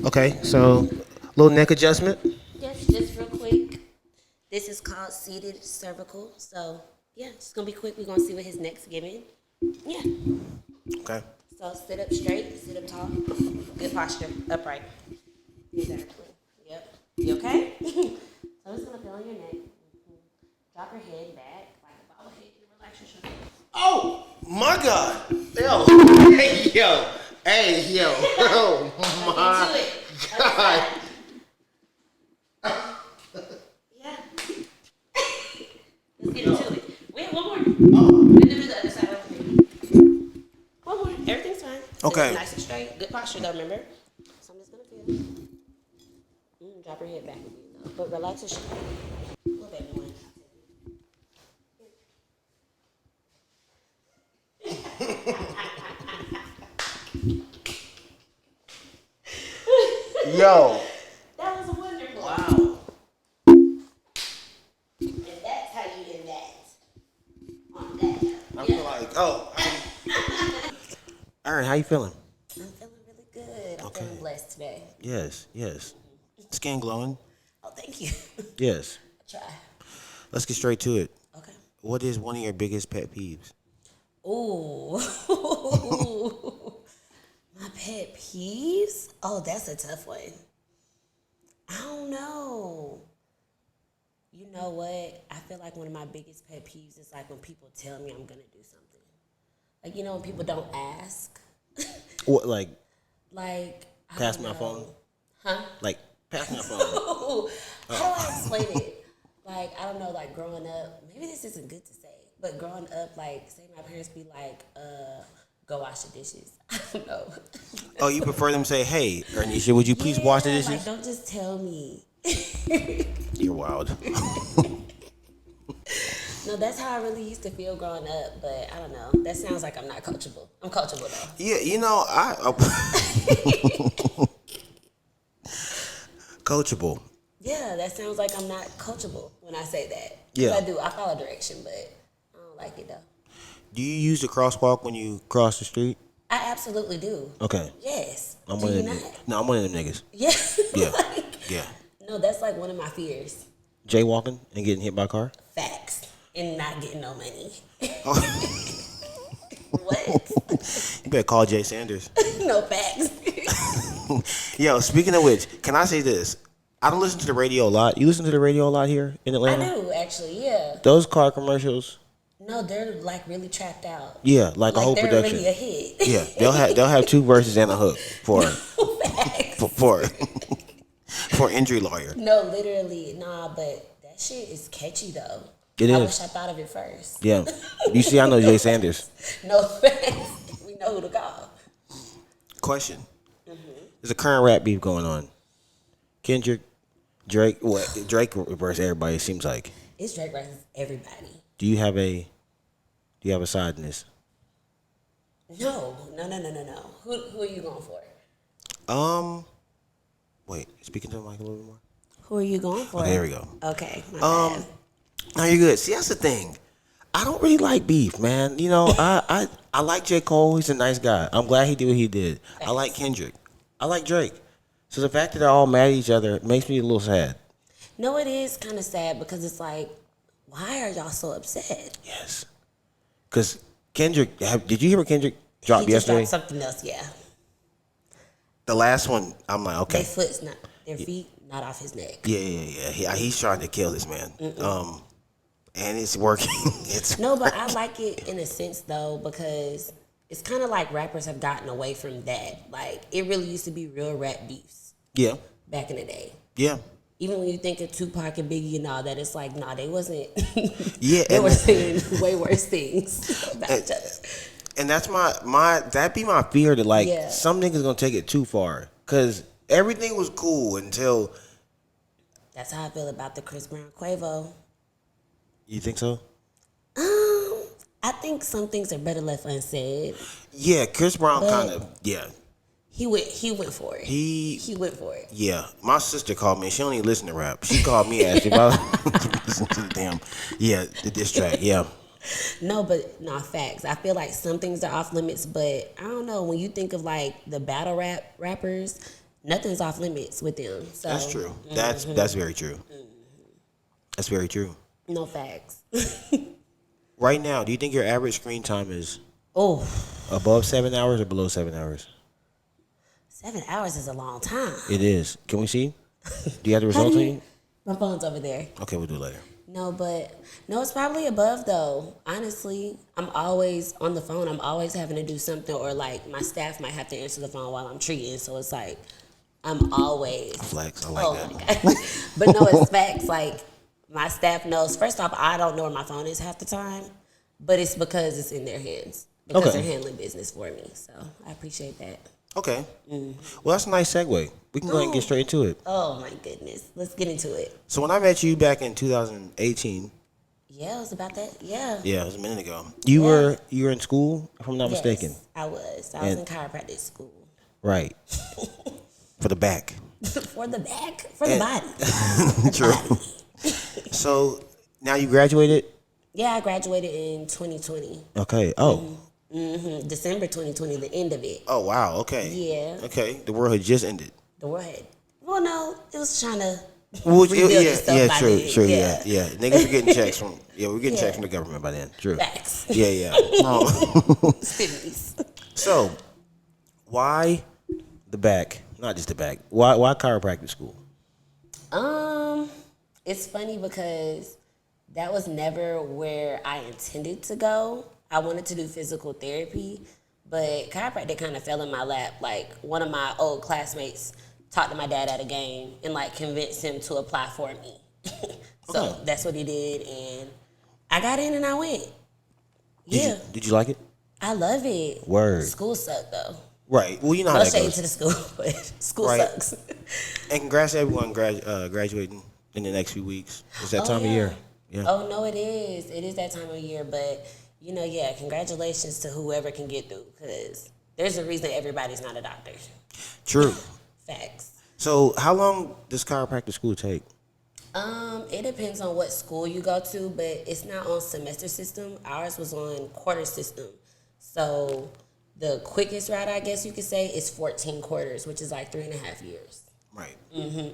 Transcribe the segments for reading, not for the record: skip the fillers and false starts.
Okay, so little neck adjustment. Yes, just real quick. This is called seated cervical. So yeah, it's gonna be quick. We're gonna see what his neck's giving. Yeah. Okay. So sit up straight, sit up tall. Good posture, upright. Exactly. Yep. You okay? So it's gonna feel on your neck. Drop your head back like a bobblehead and relax your shoulders. Oh my God. Yo. Hey yo. Hey yo. Oh my God. Yeah. Let's get into it. Wait, one more. And then do the other side with me. One more. Everything's fine. Okay. Sit nice and straight. Good posture though, remember? So I'm just gonna feel. Drop your head back again though. But relax your shoulders. A little bit more. Yo. That was wonderful. Wow. And that's how you end that. On that. I feel like, Aaron, how you feeling? I'm feeling really good. I'm Okay. feeling blessed today. Yes, yes. Skin glowing. Oh, thank you. Yes. Try. Let's get straight to it. Okay. What is one of your biggest pet peeves? Ooh. My pet peeves? Oh, that's a tough one. I don't know. You know what? I feel like one of my biggest pet peeves is like when people tell me I'm gonna do something. Like, you know, when people don't ask. What, like, Like, I pass don't my know. phone? Huh? Like, pass my phone. How do I explain it? Like, I don't know, like growing up, maybe this isn't good to say, but growing up, like, say my parents be like, go wash the dishes. I don't know. Oh, you prefer them say, hey, Earnecia, would you please wash the dishes? Like, don't just tell me. You're wild. No, that's how I really used to feel growing up, but I don't know. That sounds like I'm not coachable. I'm coachable though. Yeah, you know, coachable. Yeah, that sounds like I'm not coachable when I say that. 'Cause Yeah. I do. I follow direction, but I don't like it though. Do you use the crosswalk when you cross the street? I absolutely do. Okay. Yes. I'm Do one you of them. not? No, I'm one of them niggas. Yeah. Yeah. Like, Yeah. no, that's like one of my fears. Jaywalking and getting hit by a car? Facts. And not getting no money. Oh. What? You better call Jay Sanders. No facts. Yo, speaking of which, can I say this? I don't listen to the radio a lot. You listen to the radio a lot here in I Atlanta? do, actually, yeah. Those car commercials, No, they're like really trapped out. yeah, like a whole they're production. really a hit. Yeah, they'll have two verses and a hook for Facts. for injury lawyer. No, literally, nah, but that shit is catchy though. It I is. wish I thought of it first. Yeah, you see, I know Jay Sanders. No facts. We know who to call. Question: There's a current rap beef going on. Kendrick, Drake, what? Drake versus everybody. It seems like. It's Drake versus everybody. Do you have a side in this? No. Who are you going for? Wait. Speaking to the mic a little bit more. Who are you going for? Okay, there we go. Okay. My bad. No, you're good. See, that's the thing. I don't really like beef, man. You know, I like J. Cole. He's a nice guy. I'm glad he did what he did. I like Kendrick. I like Drake. So the fact that they're all mad at each other makes me a little sad. No, it is kind of sad because it's like, why are y'all so upset? Yes. Because Kendrick, did you hear what Kendrick dropped He just yesterday? dropped something else, yeah. The last one, I'm like, okay. Their feet not off his neck. Yeah. He's trying to kill this man. And it's working. No, but I like it in a sense though because it's kind of like rappers have gotten away from that. Like it really used to be real rap beefs. Yeah. Back in the day. Yeah. Even when you think of Tupac and Biggie and all that, it's like, nah, they wasn't. Yeah. They were saying way worse things about each other. And that's that'd be my fear that like some niggas gonna take it too far. Cause everything was cool until. That's how I feel about the Chris Brown Quavo. You think so? I think some things are better left unsaid. Yeah, Chris Brown kind of, yeah. He went for it. He went for it. Yeah, my sister called me. She don't even listen to rap. She called me asking about listen to the damn, the diss track. Yeah. No, but facts. I feel like some things are off limits, but I don't know. When you think of like the battle rappers, nothing's off limits with them. So That's true. That's very true. That's very true. no facts. Right now, do you think your average screen time is Oh, above 7 hours or below 7 hours? 7 hours is a long time. It is. Can we see? Do you have the results on you? My phone's over there. Okay, we'll do it later. No, it's probably above though. Honestly, I'm always on the phone. I'm always having to do something, or like my staff might have to answer the phone while I'm treating. So it's like I'm always Flex. I like that. my God. But no, it's facts. Like my staff knows. First off, I don't know where my phone is half the time, but it's because it's in their hands because Okay. they're handling business for me. So I appreciate that. Okay. Well, that's a nice segue. We can go ahead and get straight into it. Oh my goodness, let's get into it. So when I met you back in 2018, Yeah, it was about that. Yeah. yeah, it was a minute ago. You were in school, if I'm not Yes, mistaken. I was. I was in chiropractic school. Right. For the back. For the back, for the body. True. So now you graduated? Yeah, I graduated in 2020. Okay. Oh. December 2020, the end of it. Oh, wow. Okay. Yeah. Okay. The world had just ended. The world had, well, no, it was trying to Well, rebuild yeah, itself by true, then. true, yeah. Niggas were getting checks from, we're getting checks from the government by then. True. Facts. Yeah. Stimmies. So, why the back? Not just the back. Why chiropractic school? It's funny because that was never where I intended to go. I wanted to do physical therapy, but chiropractic kind of fell in my lap. Like one of my old classmates talked to my dad at a game and like convinced him to apply for me. So Okay. that's what he did, and I got in and I went. Yeah, Did you like it? I love it. Word. School sucked though. Right. Well, you know how No that shade goes. to the school, but school Right. sucks. And congrats to everyone graduating in the next few weeks. It's that Oh, time of yeah. year. Yeah. Oh no, it is. It is that time of year, but yeah. Congratulations to whoever can get through, because there's a reason everybody's not a doctor. True. Facts. So, how long does chiropractic school take? It depends on what school you go to, but it's not on semester system. Ours was on quarter system. So the quickest route, I guess you could say, is 14 quarters, which is like 3.5 years. Right.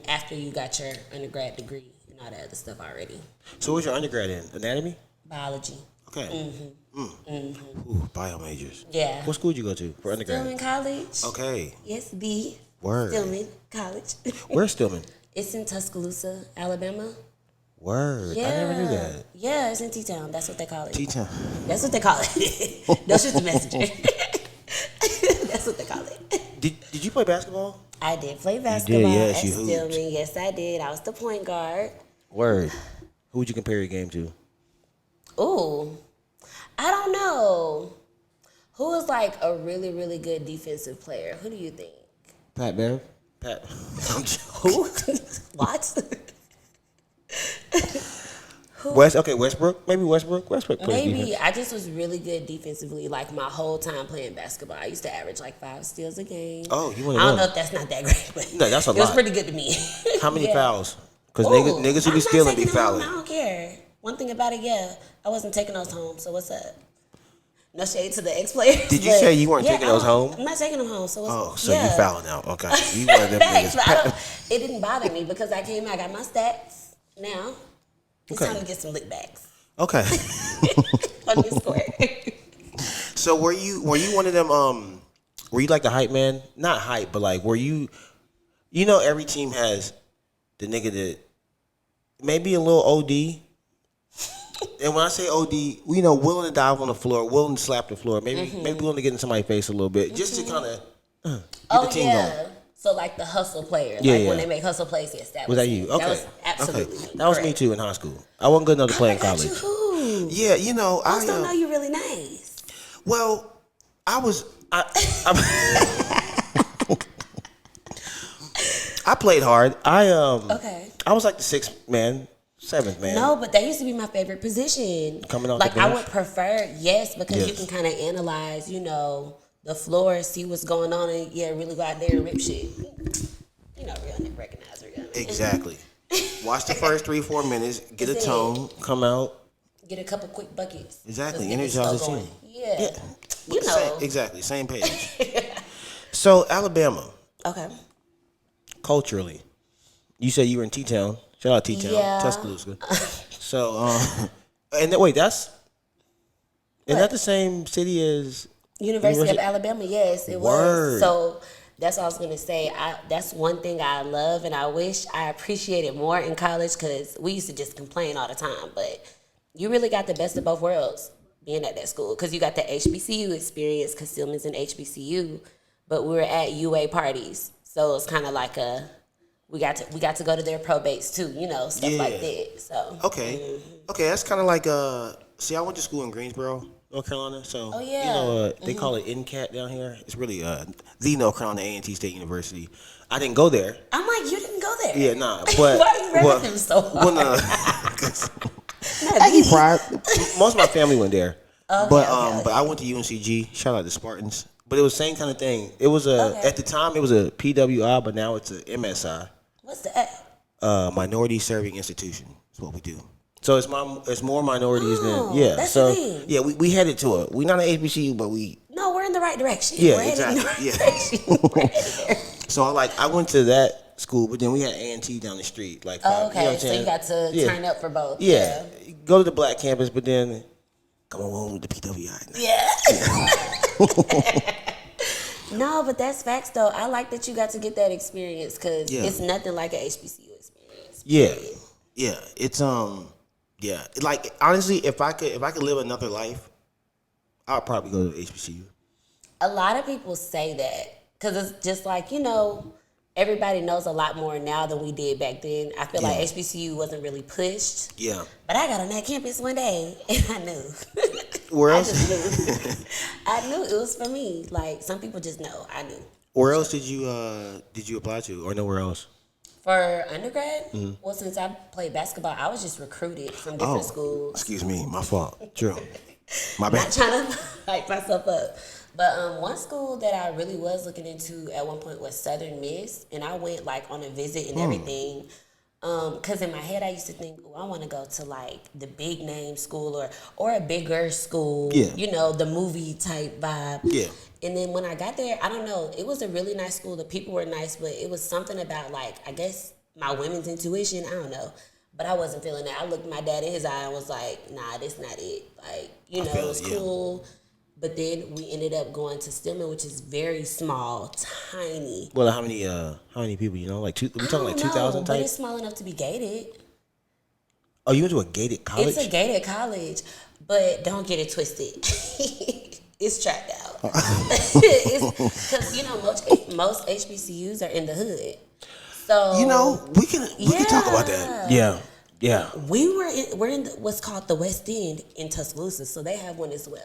After you got your undergrad degree and all that other stuff already. So, what's your undergrad in? Anatomy? Biology. Okay. Ooh, bio majors. Yeah. What school did you go to for undergrad? Stillman College. Okay. Yes, the Word. Stillman College. Where's Stillman? It's in Tuscaloosa, Alabama. Word. Yeah. I never knew that. Yeah, it's in T-Town. That's what they call it. T-Town. That's what they call it. Don't shoot the messenger. That's what they call it. Did you play basketball? I did play basketball yes, at you hooped. Stillman. Yes, I did. I was the point guard. Word. Who would you compare your game to? Ooh, I don't know. Who is like a really, really good defensive player? Who do you think? Pat Bev? Pat. Who? What? Westbrook? Maybe Westbrook? Westbrook plays Maybe. defense. I just was really good defensively like my whole time playing basketball. I used to average like 5 steals a game. Oh, you I one of don't them. know if that's not that great, but No, that's a it was lot. pretty good to me. How many Yeah. fouls? Because Ooh, niggas who I'm be not stealing be taking them home. fouling. I don't care. One thing about it, yeah, I wasn't taking those home. So what's up? No shade to the ex-players. Did you but say you weren't taking I those don't- home? I'm not taking them home. So what's Oh, so yeah. you fouling out. Okay. You one of them Facts, but niggas. it didn't bother me because I came out, I got my stats. Now it's Okay. time to get some lick backs Okay. on this court. So were you one of them were you like the hype man? Not hype, but like were you every team has the nigga that maybe a little OD. And when I say OD, willing to dive on the floor, willing to slap the floor, maybe willing to get in somebody's face a little bit, just to kind of get the team going. So like the hustle player, Yeah, like yeah. when they make hustle plays, yes, that Was was that me. you? Okay. That was absolutely okay. me. That was me Correct. too in high school. I wasn't good enough to play in I got college. you who? Yeah, I also know you really nice. well, I played hard. Okay. I was like the sixth man, seventh man. No, but that used to be my favorite position. Coming off like the I bench? would prefer, yes, because you Yes. can kind of analyze, the floor, see what's going on, and really go out there and rip shit. Real nigga recognize real nigga. Exactly. Watch the first 3-4 minutes, get a That's it. tone, come out. Get a couple quick buckets. Exactly. Let's get this Energize flow the going. team. Yeah. You know. Exactly. Same page. So Alabama. Okay. culturally? You said you were in T-Town. Shout out T-Town, Yeah. Tuscaloosa. So, and wait, isn't that the same city as University of Alabama? Yes, it Word. was. So that's what I was gonna say. That's one thing I love, and I wish I appreciated more in college because we used to just complain all the time. But you really got the best of both worlds being at that school because you got the HBCU experience because Stillman's in HBCU, but we were at UA parties, so it's kind of like we got to go to their probates too, stuff like that. So okay, that's kind of like See, I went to school in Greensboro, North Carolina. So they call it NCAT down here. It's really the North Carolina A&T State University. I didn't go there. I'm like, you didn't go there. Yeah, nah, but why are you repping them so hard? I get pride. Most of my family went there, Okay, but okay. I went to UNCG. Shout out to Spartans. But it was the same kind of thing. It was at the time it was a PWI, but now it's a MSI. What's that? Minority Serving Institution is what we do. So it's more minorities than that's So the thing. yeah, we headed to it. We're not an HBCU, but we No, we're in the right direction. Yeah, we're headed exactly. in the right direction. So I went to that school, but then we had A&T down the street. Like Okay, you know what I'm so saying? you got to turn up for both. Yeah, go to the black campus, but then come on home with the PWI. Yeah. No, but that's facts though. I like that you got to get that experience because it's nothing like an HBCU experience. Yeah. It's Like honestly, if I could live another life, I'd probably go to HBCU. A lot of people say that because it's just like, everybody knows a lot more now than we did back then. I feel like HBCU wasn't really pushed. Yeah. But I got on that campus one day and I knew. Where else? I just knew. I knew it was for me. Like some people just know. I knew. Where else did you apply to, or nowhere else? For undergrad, well, since I played basketball, I was just recruited from different schools. Excuse me, my fault. True. My bad. Not trying to hype myself up. But one school that I really was looking into at one point was Southern Miss, and I went like on a visit and everything. Because in my head I used to think, I want to go to like the big name school or a bigger school, the movie type vibe. Yeah. And then when I got there, I don't know, it was a really nice school. The people were nice, but it was something about like, I guess my women's intuition, I don't know. But I wasn't feeling that. I looked my dad in his eye and was like, nah, this not it. Like, it was cool. But then we ended up going to Stillman, which is very small, tiny. Well, how many people? Like we talking like 2,000 but type. it's small enough to be gated. Oh, you went to a gated college? It's a gated college, but don't get it twisted. It's trapped out. Because most HBCUs are in the hood. So we can talk about that. Yeah. We're in what's called the West End in Tuscaloosa, so they have one as well.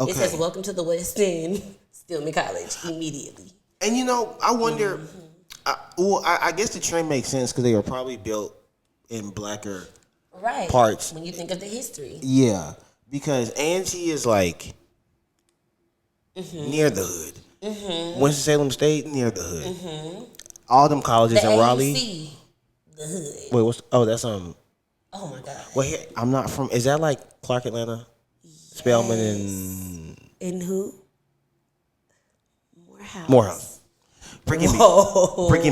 Okay. It says, "Welcome to the West End, Stillman College," immediately. And I wonder. I guess the trend makes sense because they were probably built in blacker parts. When you think of the history. Yeah, because A&T is like near the hood. Winston-Salem State near the hood. All them colleges in Raleigh. AUC, the hood. Wait, what's? Oh, that's Oh my God. Well, here I'm not from. Is that like Clark, Atlanta? Spelman and who? Morehouse. Forgive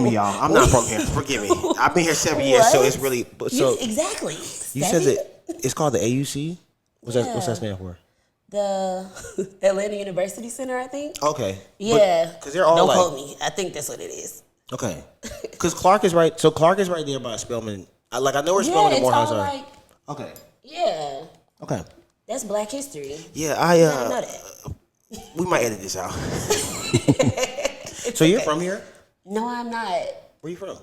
me, y'all. I'm not from here. Forgive me. I've been here 7 years, so it's really exactly. You said that it's called the AUC. What's that stand for? The Atlanta University Center, I think. Okay. Yeah. Because they're all Don't quote me. I think that's what it is. Okay. Because Clark is right. So Clark is right there by Spelman. I know where Spelman and Morehouse are. Okay. Yeah. Okay. That's Black history. Yeah, I didn't know that. We might edit this out. So you're from here? No, I'm not. Where you from?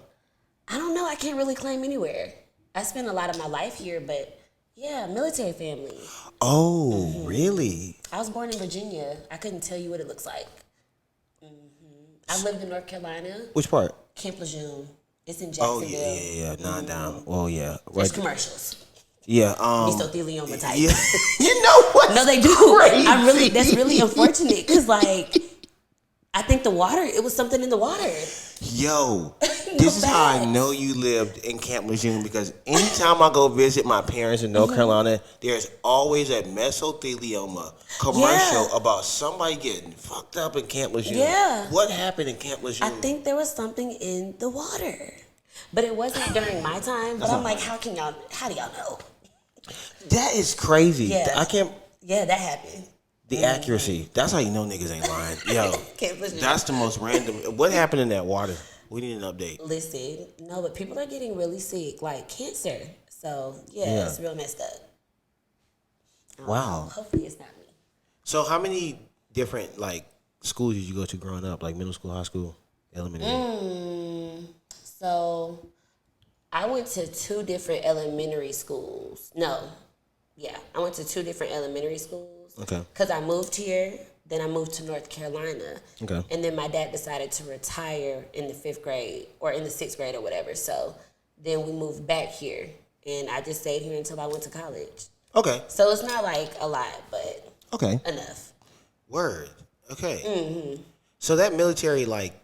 I don't know. I can't really claim anywhere. I spent a lot of my life here, but military family. Oh, really? I was born in Virginia. I couldn't tell you what it looks like. I lived in North Carolina. Which part? Camp Lejeune. It's in Jacksonville. Oh, yeah. 9 down. Oh, yeah. There's commercials. Yeah. Mesothelioma type. Yeah. You know what? No, they do. Crazy. That's really unfortunate because, like, I think the water. It was something in the water. Yo, this is how I know you lived in Camp Lejeune, because anytime I go visit my parents in North Carolina, there's always a mesothelioma commercial about somebody getting fucked up in Camp Lejeune. Yeah. What happened in Camp Lejeune? I think there was something in the water, but it wasn't during my time. But I'm like, how do y'all know? That is crazy. Yeah. I can't. Yeah, that happened. The accuracy. That's how you know niggas ain't lying. Yo, that's the most random. What happened in that water? We need an update. Listen, no, but people are getting really sick, like cancer. So, yeah. It's real messed up. Wow. Hopefully it's not me. So how many different, like, schools did you go to growing up? Like middle school, high school, elementary? So, I went to 2 different elementary schools. I went to 2 different elementary schools. Okay. Because I moved here, then I moved to North Carolina. Okay. And then my dad decided to retire in the 5th grade or in the 6th grade or whatever. So then we moved back here, and I just stayed here until I went to college. Okay. So it's not like a lot, but enough. Word. Okay. So that military, like,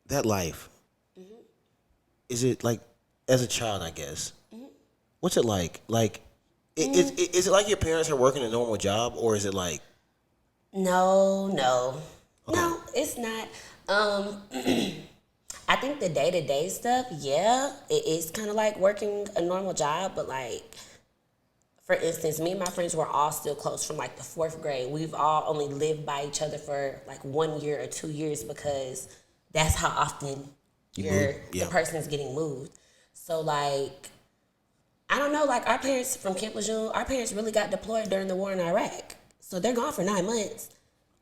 that life, is it like, as a child, I guess, what's it like? Like, is it like your parents are working a normal job, or is it like? No. Okay. No, it's not. I think the day-to-day stuff, it is kind of like working a normal job, but like, for instance, me and my friends were all still close from like the 4th grade. We've all only lived by each other for like 1 year or 2 years because that's how often the person's getting moved. So like, I don't know, like our parents from Camp Lejeune, our parents really got deployed during the war in Iraq. So they're gone for 9 months.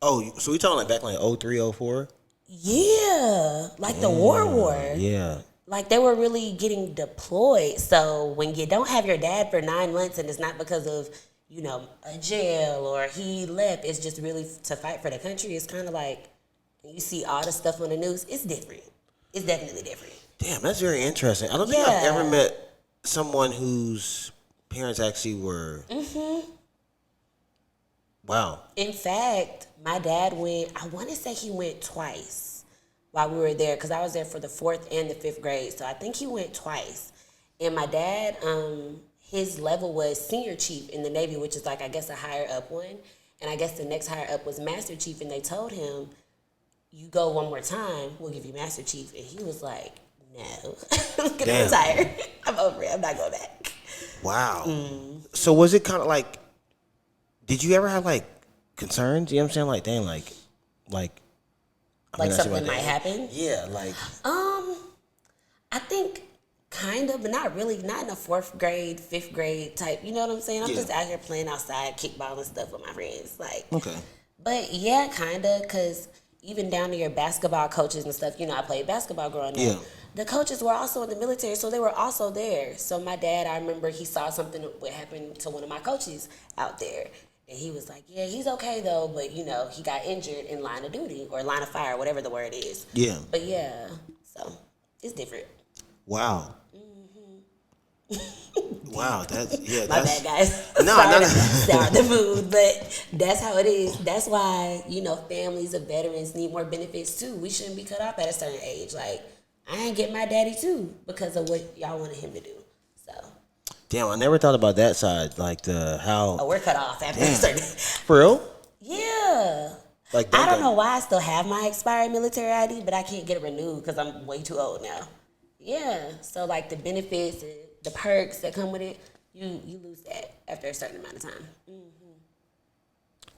Oh, so we talking like back like 03, 04? Yeah, like the war. Yeah. Like they were really getting deployed. So when you don't have your dad for 9 months and it's not because of, a jail or he left, it's just really to fight for the country. It's kind of like, you see all the stuff on the news, it's different. It's definitely different. Damn, that's very interesting. I don't think I've ever met someone whose parents actually were. Wow. In fact, my dad went, I want to say he went twice while we were there, because I was there for the 4th and the 5th grade. So I think he went twice. And my dad, his level was senior chief in the Navy, which is like, I guess, a higher up one. And I guess the next higher up was master chief. And they told him, you go one more time, we'll give you master chief. And he was like, no, I'm going to retire. I'm over it. I'm not going back. Wow. So was it kind of like, did you ever have like concerns? You know what I'm saying? Like, dang, like something might happen? Yeah, like. I think kind of, but not really, not in a 4th grade, 5th grade type. You know what I'm saying? I'm just out here playing outside, kickball and stuff with my friends. Like, okay. But yeah, kind of, because even down to your basketball coaches and stuff, I played basketball growing up. Yeah. The coaches were also in the military, so they were also there. So my dad, I remember he saw something that happened to one of my coaches out there. And he was like, yeah, he's okay though, but he got injured in line of duty or line of fire, whatever the word is. Yeah. But yeah, so it's different. Wow. Wow, that's My bad, guys. No, Sorry the mood, but that's how it is. That's why families of veterans need more benefits too. We shouldn't be cut off at a certain age. Like I ain't get my daddy too because of what y'all wanted him to do. So. Damn, I never thought about that side, like how. Oh, we're cut off after a certain. For real? Yeah. Like I don't know why I still have my expired military ID, but I can't get it renewed because I'm way too old now. Yeah. So like the benefits and the perks that come with it, you lose that after a certain amount of time.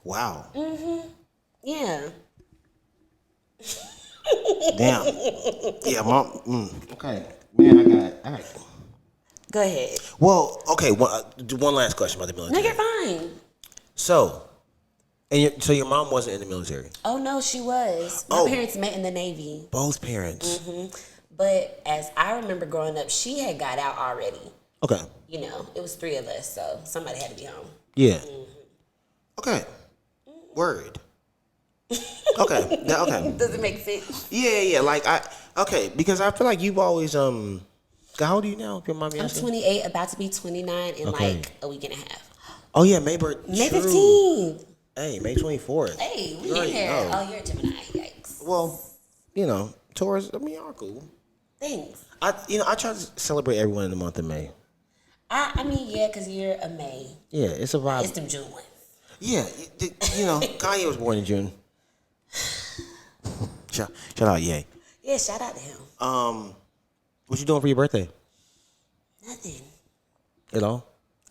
Wow. Yeah. Damn. Yeah, mom. Okay. Man, I got. Go ahead. Well, okay. One last question about the military. No, you're fine. So, so your mom wasn't in the military? Oh no, she was. My parents met in the Navy. Both parents. But as I remember growing up, she had got out already. Okay. It was 3 of us, so somebody had to be home. Yeah. Okay. Word. Okay. Okay. Does it make sense? Yeah. Like because I feel like you've always how old are you now? If your mom I'm 28, about to be 29 in like a week and a half. Oh yeah, May 15th. Hey, Hey, May 24th. Hey, we in there. Oh, you're a Gemini. Yikes. Well, Taurus, I mean, are cool. Thanks. I try to celebrate everyone in the month of May. I mean, yeah, because you're a May. Yeah, it's a vibe. It's them June ones. Yeah, Kanye was born in June. Shout out, Ye. Yeah, shout out to him. What you doing for your birthday? Nothing. At all?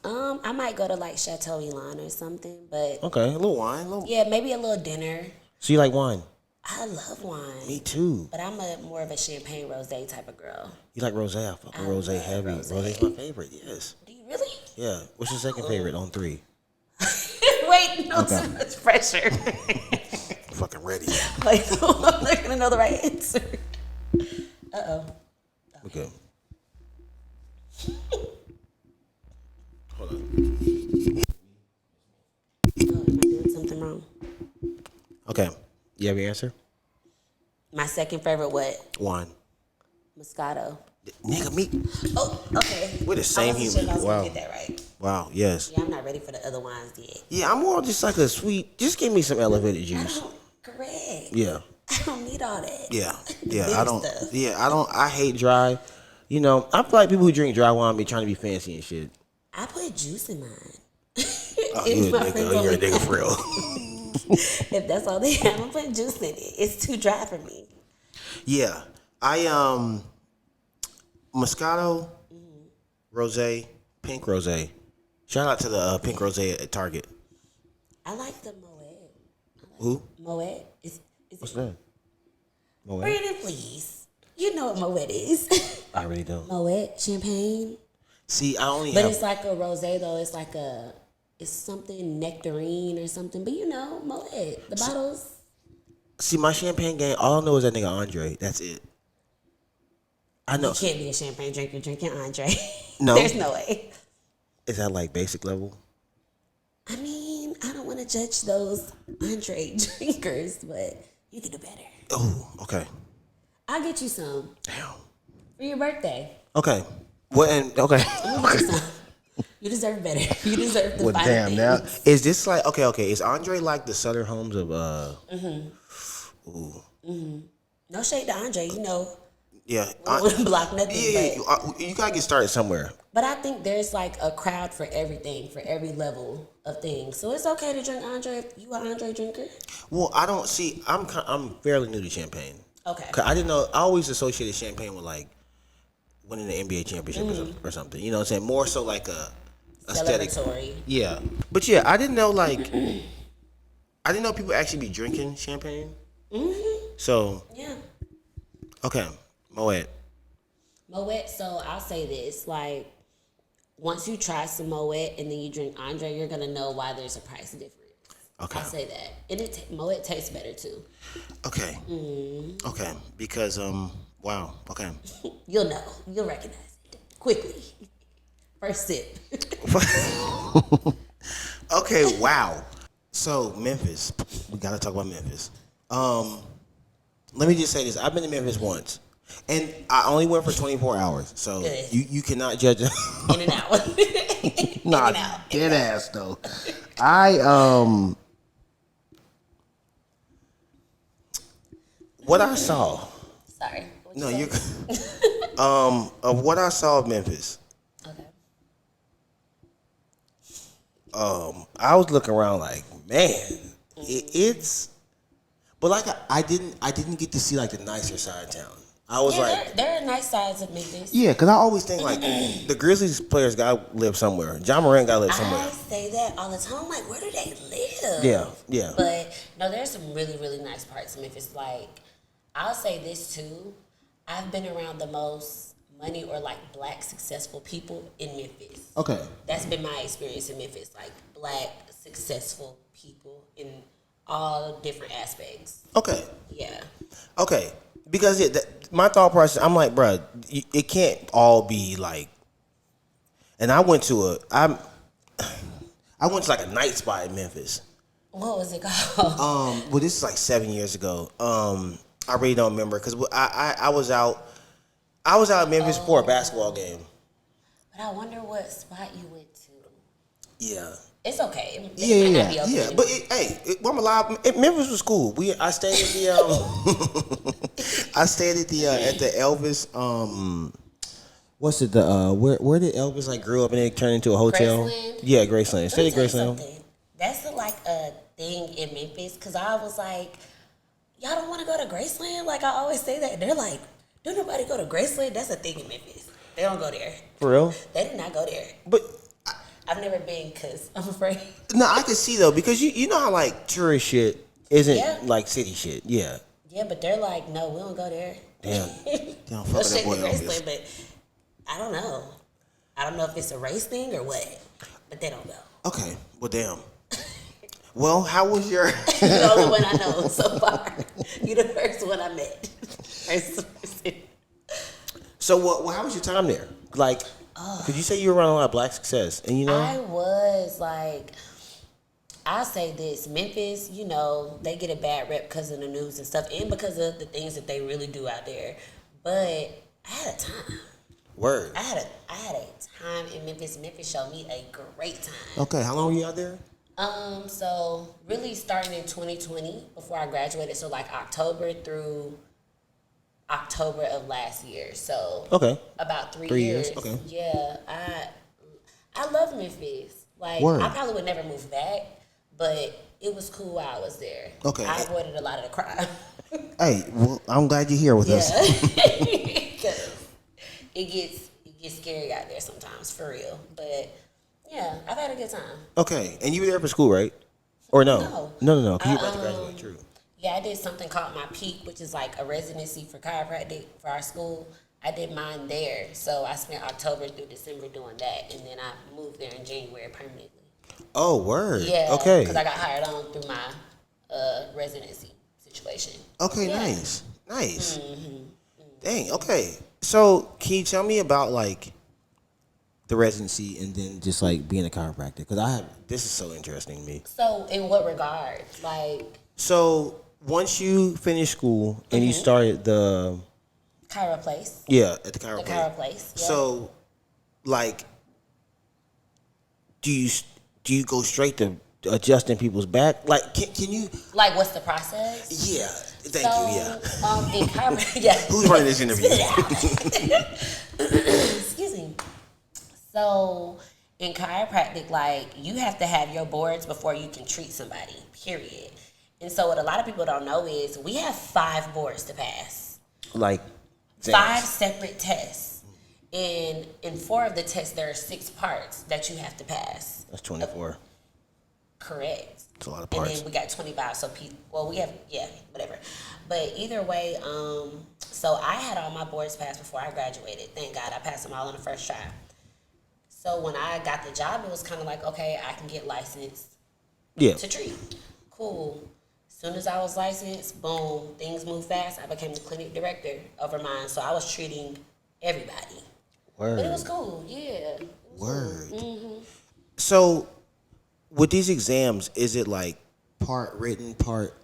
I might go to like Chateau Elan or something, but Okay, a little wine. yeah, maybe a little dinner. So you like wine? I love wine. Me too. But I'm more of a champagne rosé type of girl. You like rosé? I fucking rosé heavy. Rosé's my favorite. Yes. Do you really? Yeah. What's your second favorite on 3? Wait, no, too much pressure. Fucking ready. Like, I'm not gonna know the right answer. Okay. Hold on. Oh, am I doing something wrong? Okay. You have your answer? My second favorite what? Wine. Moscato. Nigga, me. Oh, okay. We're the same I wasn't sure if I human. was Wow. gonna get that right. Wow. Yes. Yeah, I'm not ready for the other wines yet. Yeah, I'm more just like a sweet. Just give me some elevated juice. Correct. Yeah. I don't need all that. Yeah. The Yeah. big I don't. stuff. Yeah. I don't. I hate dry. I feel like people who drink dry wine be trying to be fancy and shit. I put juice in mine. Oh, If you're a my nigga. friends You're a only- nigga for real. If that's all they have, I'm putting juice in it. It's too dry for me. Yeah. Moscato, rosé, pink rosé. Shout out to the pink rosé at Target. I like the Moet. Who? Moet? Is What's it? that? Moet? Brandon, please. You know what Moet is. I really don't. Moet, champagne. See, I only But have. it's like a rosé though. It's something nectarine or something. But Moet. The bottles. See, my champagne game. All I know is that nigga Andre. That's it. I know. You can't be a champagne drinker drinking Andre. No. There's no way. Is that like basic level? I mean, I don't want to judge those Andre drinkers, but you can do better. Oh, okay. I'll get you some Damn. for your birthday. Okay. What? Okay. I'm gonna get you some. You deserve better. You deserve the Well, finer damn. things. Now, is this like okay? Is Andre like the Southern Homes of No shade to Andre, Yeah. I wouldn't block nothing. Yeah. You gotta get started somewhere. But I think there's like a crowd for everything, for every level of things. So it's okay to drink Andre if you an Andre drinker. Well, I don't see. I'm fairly new to champagne. Okay. 'Cause I didn't know. I always associated champagne with like winning the NBA championship or something. You know what I'm saying? More so like a aesthetic. Celebratory. Yeah. But yeah, I didn't know like. I didn't know people actually be drinking champagne. So Yeah. okay, Moet. Moet, so I'll say this, like, once you try some Moet and then you drink Andre, you're gonna know why there's a price difference. Okay. I'll say that. And Moet tastes better too. Okay. Okay. Because wow. Okay. You'll know. You'll recognize it quickly. First sip. Okay. Wow. So Memphis, we gotta talk about Memphis. Let me just say this: I've been to Memphis once, and I only went for 24 hours. So Good. you cannot judge. In and out. Nah, and out. dead ass though. What I saw. Sorry. What'd No, you you. say? Of what I saw of Memphis. Okay. I was looking around like, man, it's. But like I didn't get to see like the nicer side of town. I was like, there are nice sides of Memphis. yeah, because I always think like the Grizzlies players gotta live somewhere. John Moran gotta live somewhere. I say that all the time. I'm like, where do they live? Yeah, yeah. But no, there's some really, really nice parts of Memphis. Like, I'll say this too. I've been around the most money or like black successful people in Memphis. Okay. That's been my experience in Memphis. Like black successful people in all different aspects. Okay. Yeah. Okay. Because my thought process, I'm like, bruh, it can't all be like. And I went to like a night spot in Memphis. What was it called? Well, this is like 7 years ago. I really don't remember because I was out in Memphis for a basketball game. But I wonder what spot you went to. Yeah. It's okay. Yeah, It might yeah, not be yeah. okay But anymore. I'm alive. Memphis was cool. I stayed at the I stayed at the Elvis. What's it? Where did Elvis like grew up and it turned into a hotel? Graceland? Yeah, Graceland. Let me Stayed at tell you Graceland. something. That's like a thing in Memphis because I was like, y'all don't want to go to Graceland? Like I always say that. They're like, don't nobody go to Graceland? That's a thing in Memphis. They don't go there. For real? They do not go there. But I've never been because I'm afraid. no, I can see though because you know how like tourist shit isn't like city shit. Yeah. Yeah, but they're like, no, we don't go there. Damn. Damn, fuck Go that straight boy to Elvis. Graceland, but I don't know. I don't know if it's a race thing or what, but they don't go. Okay. Well, damn. Well, how was your? You're the only one I know so far. You're the first one I met. First person. So how was your time there? Like, because you say you were around a lot of black success, and you know. I was like, I'll say this: Memphis, you know, they get a bad rep because of the news and stuff, and because of the things that they really do out there. But I had a time. Word. I had a time in Memphis. Memphis showed me a great time. Okay, how long were you out there? So really starting in 2020 before I graduated, so like October through October of last year. So Okay. about 3 years. years. Okay. Yeah, I love Memphis. Like Word. I probably would never move back, but it was cool while I was there. Okay. I avoided a lot of the crime. Hey, well, I'm glad you're here with us. Because it gets scary out there sometimes, for real. But yeah, I've had a good time. Okay, and you were there for school, right? Or no? No. No. Because you about to graduate, true. Yeah, I did something called my Peak, which is like a residency for chiropractic for our school. I did mine there, so I spent October through December doing that, and then I moved there in January permanently. Oh, word. Yeah, Okay. because I got hired on through my residency situation. Okay, Yeah. nice. Dang, okay. So, can you tell me about, like, the residency and then just, like, being a chiropractor? Because this is so interesting to me. So, in what regard? Like... So, once you finished school and you started the... Chiroplace. Yeah, at the chiropractor. The chiroplace, yeah. So, like, do you go straight to adjusting people's back? Like, can you... Like, what's the process? Yeah, thank you, yeah. In chiropractic, yeah. Who's running this interview? Excuse me. So, in chiropractic, like, you have to have your boards before you can treat somebody, period. And so what a lot of people don't know is we have 5 boards to pass. Like, 5 separate tests. And in 4 of the tests, there are 6 parts that you have to pass. That's 24. Correct. It's a lot of parts. And then we got 25, so we have, whatever. But either way, so I had all my boards passed before I graduated. Thank God I passed them all on the first try. So when I got the job, it was kind of like, okay, I can get licensed to treat. Cool. As soon as I was licensed, boom, things moved fast. I became the clinic director over mine, so I was treating everybody. Word. But it was cool, yeah. Word. Mm-hmm. So, with these exams, is it like part written, part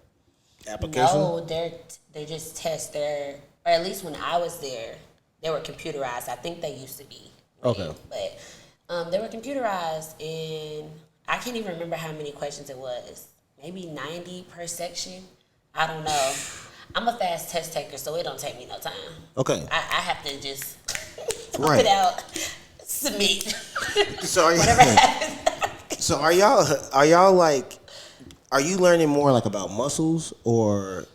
application? No, they just test their, or at least when I was there, they were computerized. I think they used to be. Okay. But they were computerized, and I can't even remember how many questions it was. Maybe 90 per section. I don't know. I'm a fast test taker, so it don't take me no time. Okay. I have to just Right. put out, submit. So Whatever happens. So are y'all like, are you learning more like about muscles or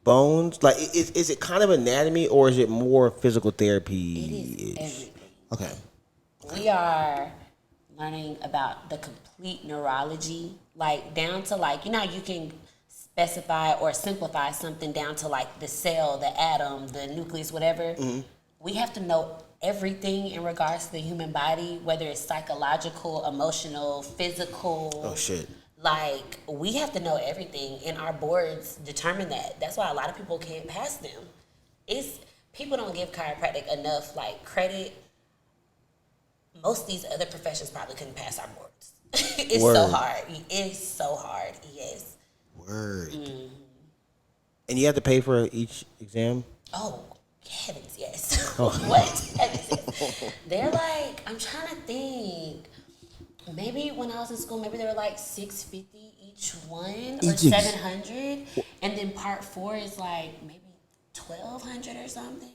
bones? Like, is it kind of anatomy or is it more physical therapy? It is everything. Okay. We are learning about the complete neurology, like down to like, you know, you can specify or simplify something down to like the cell, the atom, the nucleus, whatever. Mm-hmm. We have to know everything in regards to the human body, whether it's psychological, emotional, physical. Oh, shit. Like, we have to know everything, and our boards determine that. That's why a lot of people can't pass them. People don't give chiropractic enough, like, credit. Most of these other professions probably couldn't pass our boards. It's Word. so hard. It's so hard, yes. Word. Mm-hmm. And you have to pay for each exam? Oh, heavens, yes. Oh. What? Heavens, yes. They're like, I'm trying to think. Maybe when I was in school, maybe they were like $650 each one or Each. $700, and then part 4 is like maybe $1,200 or something.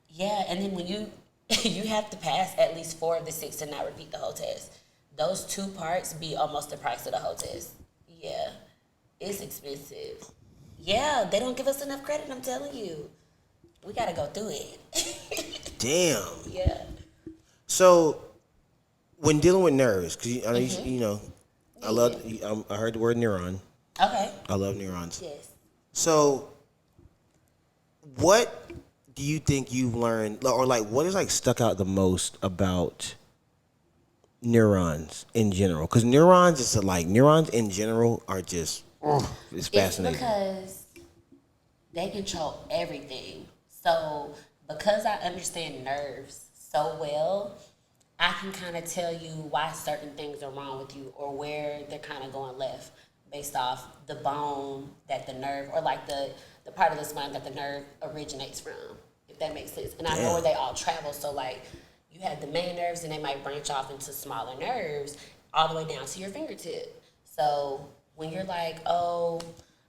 Yeah, and then when you you have to pass at least 4 of the 6 and not repeat the whole test. Those 2 parts be almost the price of the whole test. Yeah, it's expensive. Yeah, they don't give us enough credit. I'm telling you, we gotta go through it. Damn. Yeah. So, when dealing with nerves, because I know you know, I heard the word neuron. Okay. I love neurons. Yes. So, what do you think you've learned, or like, what is like stuck out the most about neurons in general? Because neurons in general are just, it's fascinating. It's because they control everything. So because I understand nerves so well, I can kind of tell you why certain things are wrong with you or where they're kind of going left based off the bone that the nerve, or like the part of the spine that the nerve originates from, if that makes sense. And I know where they all travel. So like you have the main nerves and they might branch off into smaller nerves all the way down to your fingertip. So when you're like, oh,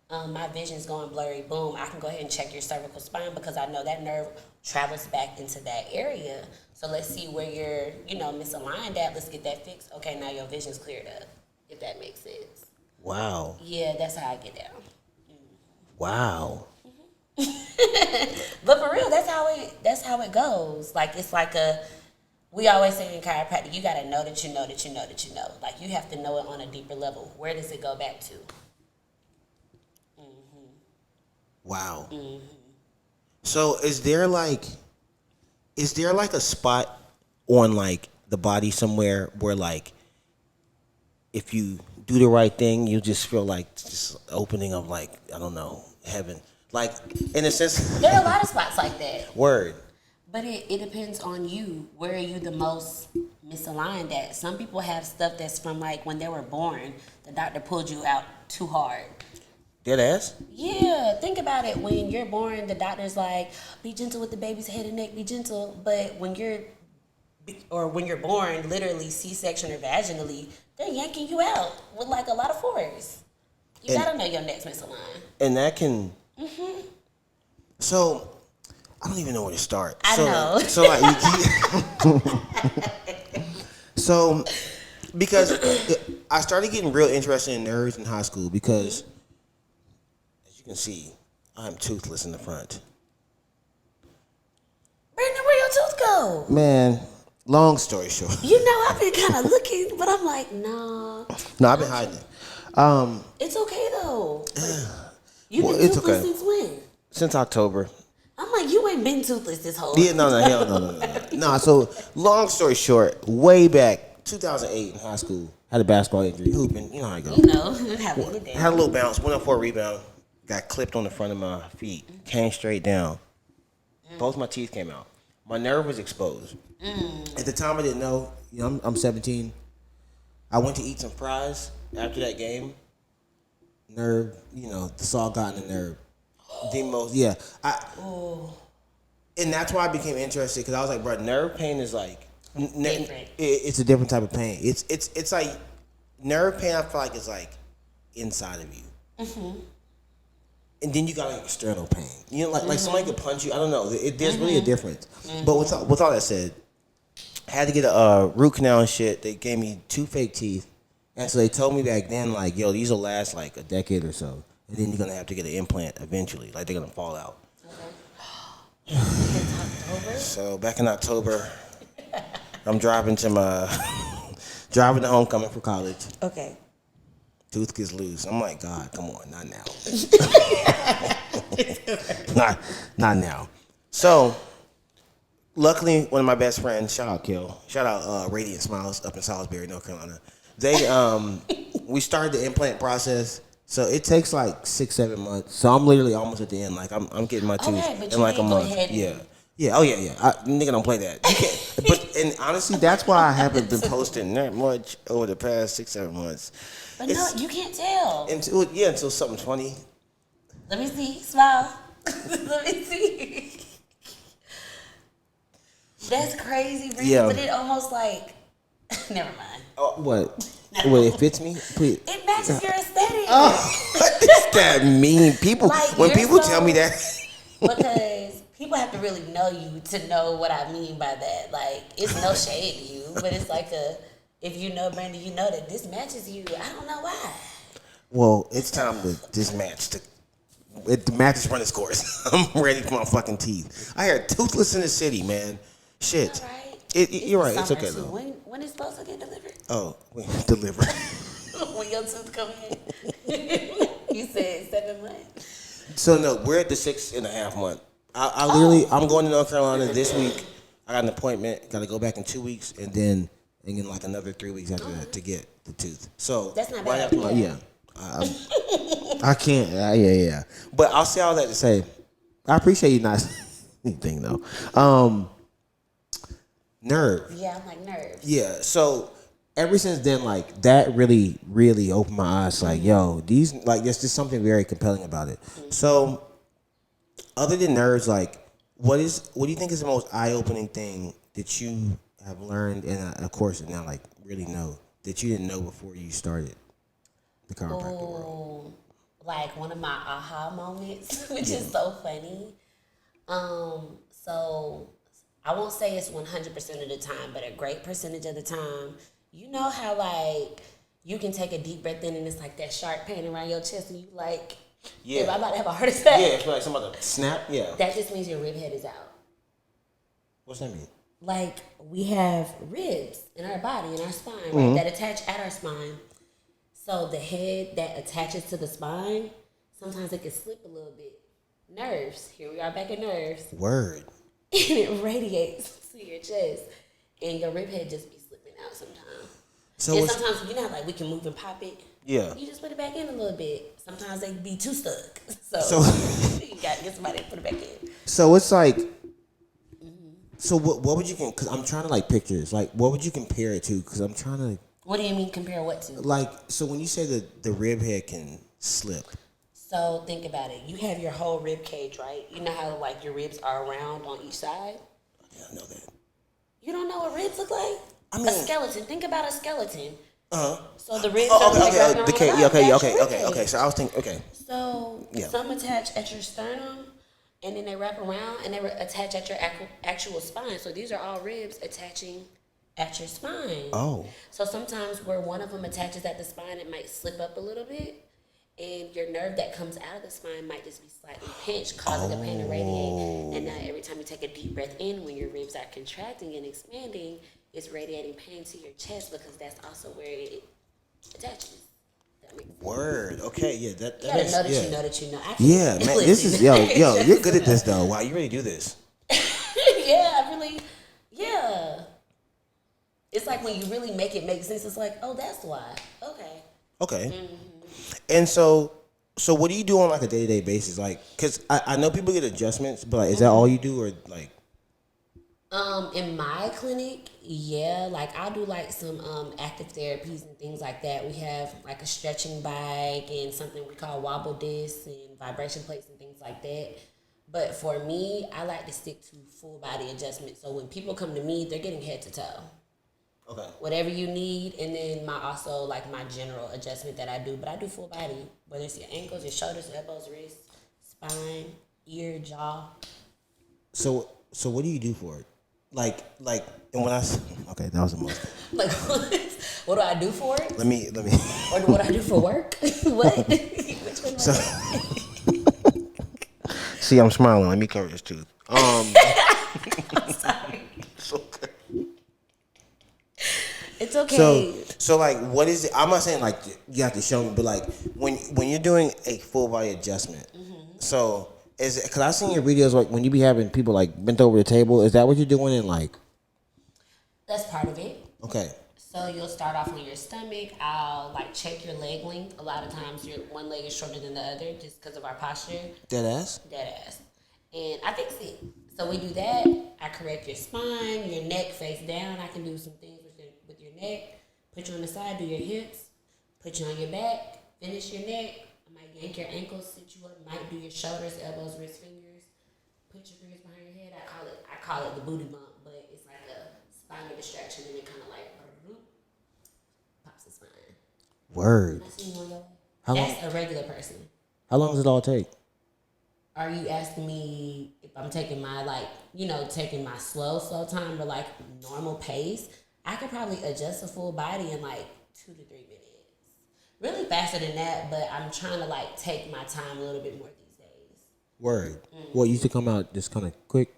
my vision's going blurry, boom, I can go ahead and check your cervical spine because I know that nerve travels back into that area. So let's see where you're, misaligned at. Let's get that fixed. Okay, now your vision's cleared up, if that makes sense. Wow. Yeah, that's how I get down. Wow. But for real, that's how it goes. Like it's like we always say in chiropractic, you gotta know that you know that you know that you know. Like you have to know it on a deeper level. Where does it go back to? Wow. So is there like a spot on like the body somewhere where like if you do the right thing, you just feel like just opening of like, I don't know, heaven. Like in a sense, There are a lot of spots like that. Word. But it depends on you. Where are you the most misaligned at? Some people have stuff that's from like when they were born. The doctor pulled you out too hard. Dead ass? Yeah, think about it. When you're born, the doctor's like, be gentle with the baby's head and neck, be gentle. But when you're born, literally C-section or vaginally, they're yanking you out with like a lot of force. You gotta know your neck's misaligned. And that can. So, I don't even know where to start. I know. So like, so because I started getting real interested in nerves in high school because, as you can see, I'm toothless in the front. Brandon, where your tooth go? Man, long story short. I've been kind of looking, but I'm like, nah. No, I've been hiding it. It's okay though. You've been it's toothless okay. since when? Since October. I'm like, you ain't been toothless this whole Yeah, hell no. Nah, so long story short, way back, 2008 in high school, had a basketball injury, hooping, you know how it goes. having a day. Had a little bounce, went up for a rebound, got clipped on the front of my feet, came straight down. Both my teeth came out. My nerve was exposed. At the time, I didn't know. I'm 17. I went to eat some fries after that game. Nerve, the salt got in the nerve. The most, yeah. And that's why I became interested because I was like, bro, nerve pain is like Different. It's a different type of pain. It's like nerve pain. I feel like it's like inside of you, and then you got like external pain. Like somebody could punch you. I don't know. There's really a difference. But with all that said, I had to get a root canal and shit. They gave me 2 fake teeth, and so they told me back then like, yo, these will last like a decade or so. And then you're going to have to get an implant eventually. Like, they're going to fall out. Okay. October? So, back in October, I'm driving to homecoming for college. Okay. Tooth gets loose. I'm like, God, come on, not now. not now. So, luckily, one of my best friends, shout out Radiant Smiles up in Salisbury, North Carolina. We started the implant process. So it takes like 6-7 months. So I'm literally almost at the end. Like I'm getting my tooth in like a month. Yeah. Oh yeah. Nigga don't play that. You can't. And honestly, that's why I haven't been posting that much over the past 6-7 months. But no, you can't tell. Until something's funny. Let me see. Smile. Let me see. That's crazy, Reed. Yeah. But it almost like. Never mind. What? What, it fits me? Please. It matches your aesthetic. What does that mean? People, Like, when you're people so- tell me that. Because people have to really know you to know what I mean by that. Like, it's no shade to you, but it's like if you know Brandy, you know that this matches you. I don't know why. Well, it's time to dismatch. The match is run its course. I'm ready for my fucking teeth. I heard toothless in the city, man. Shit. All right. You're right. It's Summer, okay, too. though. When it's supposed to get delivered? Oh, deliver. When your tooth come in? You said 7 months. So, no, we're at the 6.5 month. I literally, I'm going to North Carolina this week. I got an appointment. Got to go back in 2 weeks, and then like another 3 weeks after that to get the tooth. So That's not right bad. after my, I can't. Yeah. But I'll say all that to say, I appreciate you not anything though. Nerve. Yeah, I'm like nerves. Yeah. So ever since then, like that really, really opened my eyes. Like, yo, these like there's just something very compelling about it. So, other than nerves, like, what do you think is the most eye-opening thing that you have learned, and of course now like really know that you didn't know before you started the chiropractic world? Like one of my aha moments, which is so funny. So I won't say it's 100% of the time, but a great percentage of the time, you know how like you can take a deep breath in and it's like that sharp pain around your chest and you like, am I about to have a heart attack? Yeah, it's like somebody snap. Yeah. That just means your rib head is out. What's that mean? Like we have ribs in our body, in our spine, right, that attach at our spine. So the head that attaches to the spine, sometimes it can slip a little bit. Nerves. Here we are back at nerves. Word. And it radiates to your chest. And your rib head just be slipping out sometimes. So and sometimes, you know, like we can move and pop it. Yeah. You just put it back in a little bit. Sometimes they be too stuck. So you got to get somebody to put it back in. So it's like, so what would you, because I'm trying to like picture this, like what would you compare it to? Because I'm trying to. What do you mean compare what to? Like, so when you say that the rib head can slip. So think about it. You have your whole rib cage, right? You know how like your ribs are round on each side? Yeah, I know that. You don't know what ribs look like? I mean, a skeleton. Think about a skeleton. Uh-huh. So the ribs are like wrapped around the body. Okay. So I was thinking, okay. So some attach at your sternum, and then they wrap around, and they attach at your actual spine. So these are all ribs attaching at your spine. Oh. So sometimes where one of them attaches at the spine, it might slip up a little bit, and your nerve that comes out of the spine might just be slightly pinched, causing the pain to radiate. And now every time you take a deep breath in, when your ribs are contracting and expanding, it's radiating pain to your chest because that's also where it attaches. That makes sense. Word. Okay. Yeah. That You gotta makes, know that yeah. you know that you know. I Yeah, can't man. listen. This is yo. You're good at this though. Wow, you really do this. Yeah, I really. Yeah. It's like when you really make it make sense. It's like, oh, that's why. Okay. Okay. Mm-hmm. And so what do you do on like a day-to-day basis? Like, cause I know people get adjustments, but like, is that all you do, or like? In my clinic, yeah, like I'll do like some active therapies and things like that. We have like a stretching bike and something we call wobble discs and vibration plates and things like that. But for me, I like to stick to full body adjustment. So when people come to me, they're getting head to toe. Okay. Whatever you need, and then my general adjustment that I do, but I do full body, whether it's your ankles, your shoulders, elbows, wrists, spine, ear, jaw. So what do you do for it? Like, and when okay, that was the most. Like, what do I do for it? Let me. Or what do I do for work? What? Which one? So, see, I'm smiling. Let me cover this tooth. I'm sorry. It's okay. It's okay. So like, what is it? I'm not saying like you have to show me, but like when you're doing a full body adjustment, so is it? Because I've seen your videos like when you be having people like bent over the table. Is that what you're doing? And like, That's part of it. okay. So you'll start off on your stomach. I'll like check your leg length. A lot of times your one leg is shorter than the other just because of our posture. Dead ass. Dead ass. And I fix it. So we do that. I correct your spine, your neck face down. I can do some things with your neck. Put you on the side, do your hips. Put you on your back, finish your neck. I might yank your ankles, sit you up. Might do your shoulders, elbows, wrists, fingers. Put your fingers behind your head. I call it the booty bump, but it's like a spinal distraction and it kind of like. Word. I seen you on your way. How long? That's a regular person. How long does it all take? Are you asking me if I'm taking my taking my slow time or like normal pace? I could probably adjust a full body in like 2 to 3 minutes. Really faster than that, but I'm trying to like take my time a little bit more these days. Word. What used to come out just kind of quick?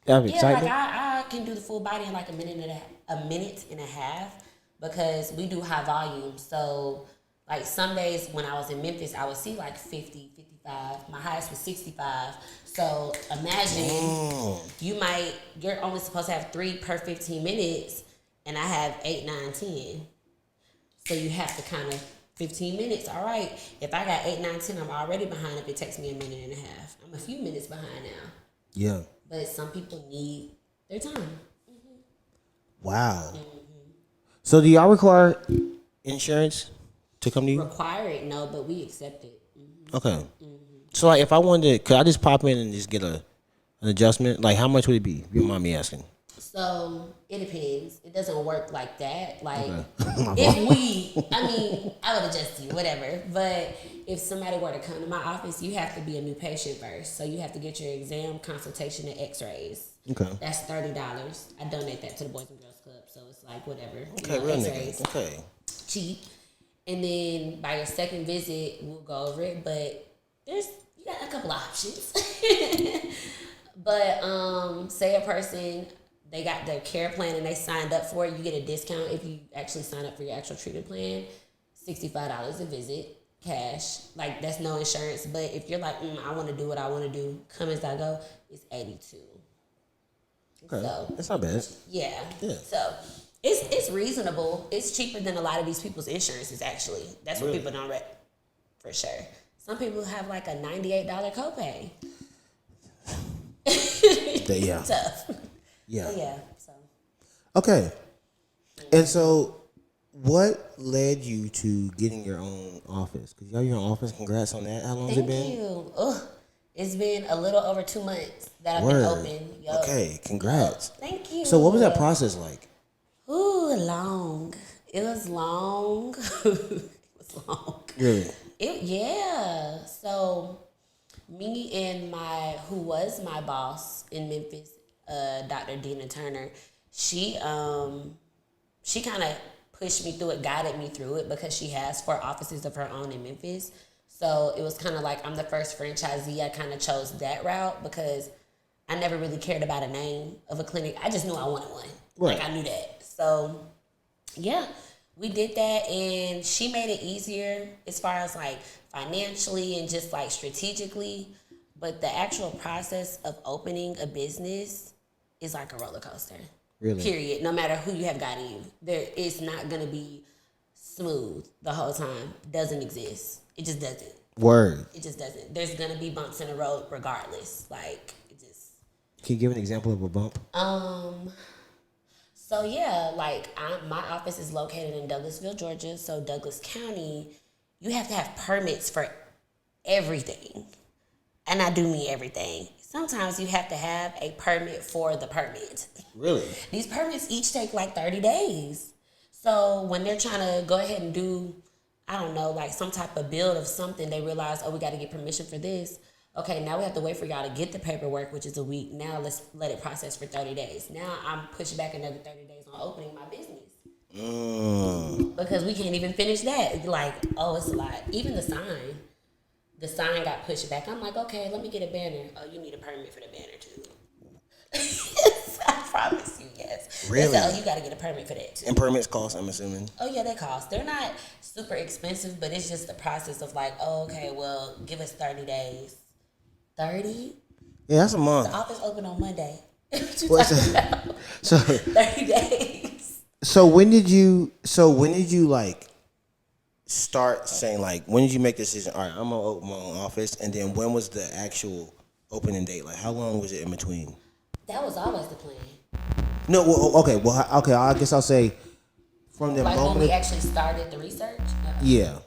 Have excitement? Like I can do the full body in like a minute and a half because we do high volume. So like some days when I was in Memphis, I would see like 50, 55. My highest was 65. So imagine you're only supposed to have 3 per 15 minutes and I have 8, 9, 10. So you have to kind of 15 minutes. All right. If I got 8, 9, 10, I'm already behind if it takes me a minute and a half. I'm a few minutes behind now. Yeah. But some people need their time. Mm-hmm. Wow. Mm-hmm. So do y'all require insurance to come to you? Require it, no, but we accept it. Mm-hmm. Okay. Mm-hmm. So like if I wanted to, could I just pop in and just get an adjustment? Like how much would it be? If you don't mind me asking. So it depends. It doesn't work like that. Like Okay. I would adjust you, whatever. But if somebody were to come to my office, you have to be a new patient first. So you have to get your exam, consultation, and X-rays. Okay. That's $30. I donate that to the Boys and Girls Club, so it's like whatever. Okay, real nigga. Okay. Cheap. And then by your second visit, we'll go over it. But you got a couple options. But say a person, they got their care plan and they signed up for it, you get a discount if you actually sign up for your actual treatment plan. $65 a visit, cash. Like that's no insurance. But if you're like, I want to do what I want to do, come as I go, it's $82. Okay, so that's not bad. Yeah. So it's reasonable. It's cheaper than a lot of these people's insurances. Actually, that's what people don't for sure. Some people have like a $98 copay. Yeah. Tough. Yeah. So, yeah. So. Okay. And so, what led you to getting your own office? Because you have your own office. Congrats on that. How long has it been? Thank you. It's been a little over 2 months that I've been open. Yo. Okay. Congrats. Thank you. So, what was that process like? Ooh, long. It was long. It was long. Really? Yeah. So, me and who was my boss in Memphis, Dr. Dina Turner, she kind of pushed me through it, guided me through it because she has 4 offices of her own in Memphis. So it was kind of like I'm the first franchisee. I kind of chose that route because I never really cared about a name of a clinic. I just knew I wanted one. Right. Like I knew that. So yeah, we did that and she made it easier as far as like financially and just like strategically. But the actual process of opening a business is like a roller coaster. Really? Period. No matter who you have gotten you. It's not going to be smooth the whole time. Doesn't exist. It just doesn't. Word. It just doesn't. There's going to be bumps in the road regardless. Like, it just... Can you give an example of a bump? So, yeah, like, my office is located in Douglasville, Georgia. So, Douglas County, you have to have permits for everything. And I do mean everything. Sometimes you have to have a permit for the permit. Really? These permits each take like 30 days. So when they're trying to go ahead and do, I don't know, like some type of build of something, they realize, we got to get permission for this. Okay, now we have to wait for y'all to get the paperwork, which is a week. Now let's let it process for 30 days. Now I'm pushing back another 30 days on opening my business. Because we can't even finish that. Like, it's a lot. Even the sign. The sign got pushed back. I'm like, okay, let me get a banner. Oh, you need a permit for the banner too. I promise you, yes. Really? They said, you got to get a permit for that too. And permits cost, I'm assuming? Oh, yeah, they cost. They're not super expensive, but it's just the process of like, okay, well, give us 30 days. 30? Yeah, that's a month. The office open on Monday. What you What's talking about? So 30 days. So when did you like start saying, like, when did you make the decision, all right, I'm gonna open my own office, and then when was the actual opening date? Like, how long was it in between? That was always the plan. No, okay, I guess I'll say from the like moment when we actually started the research. Yeah.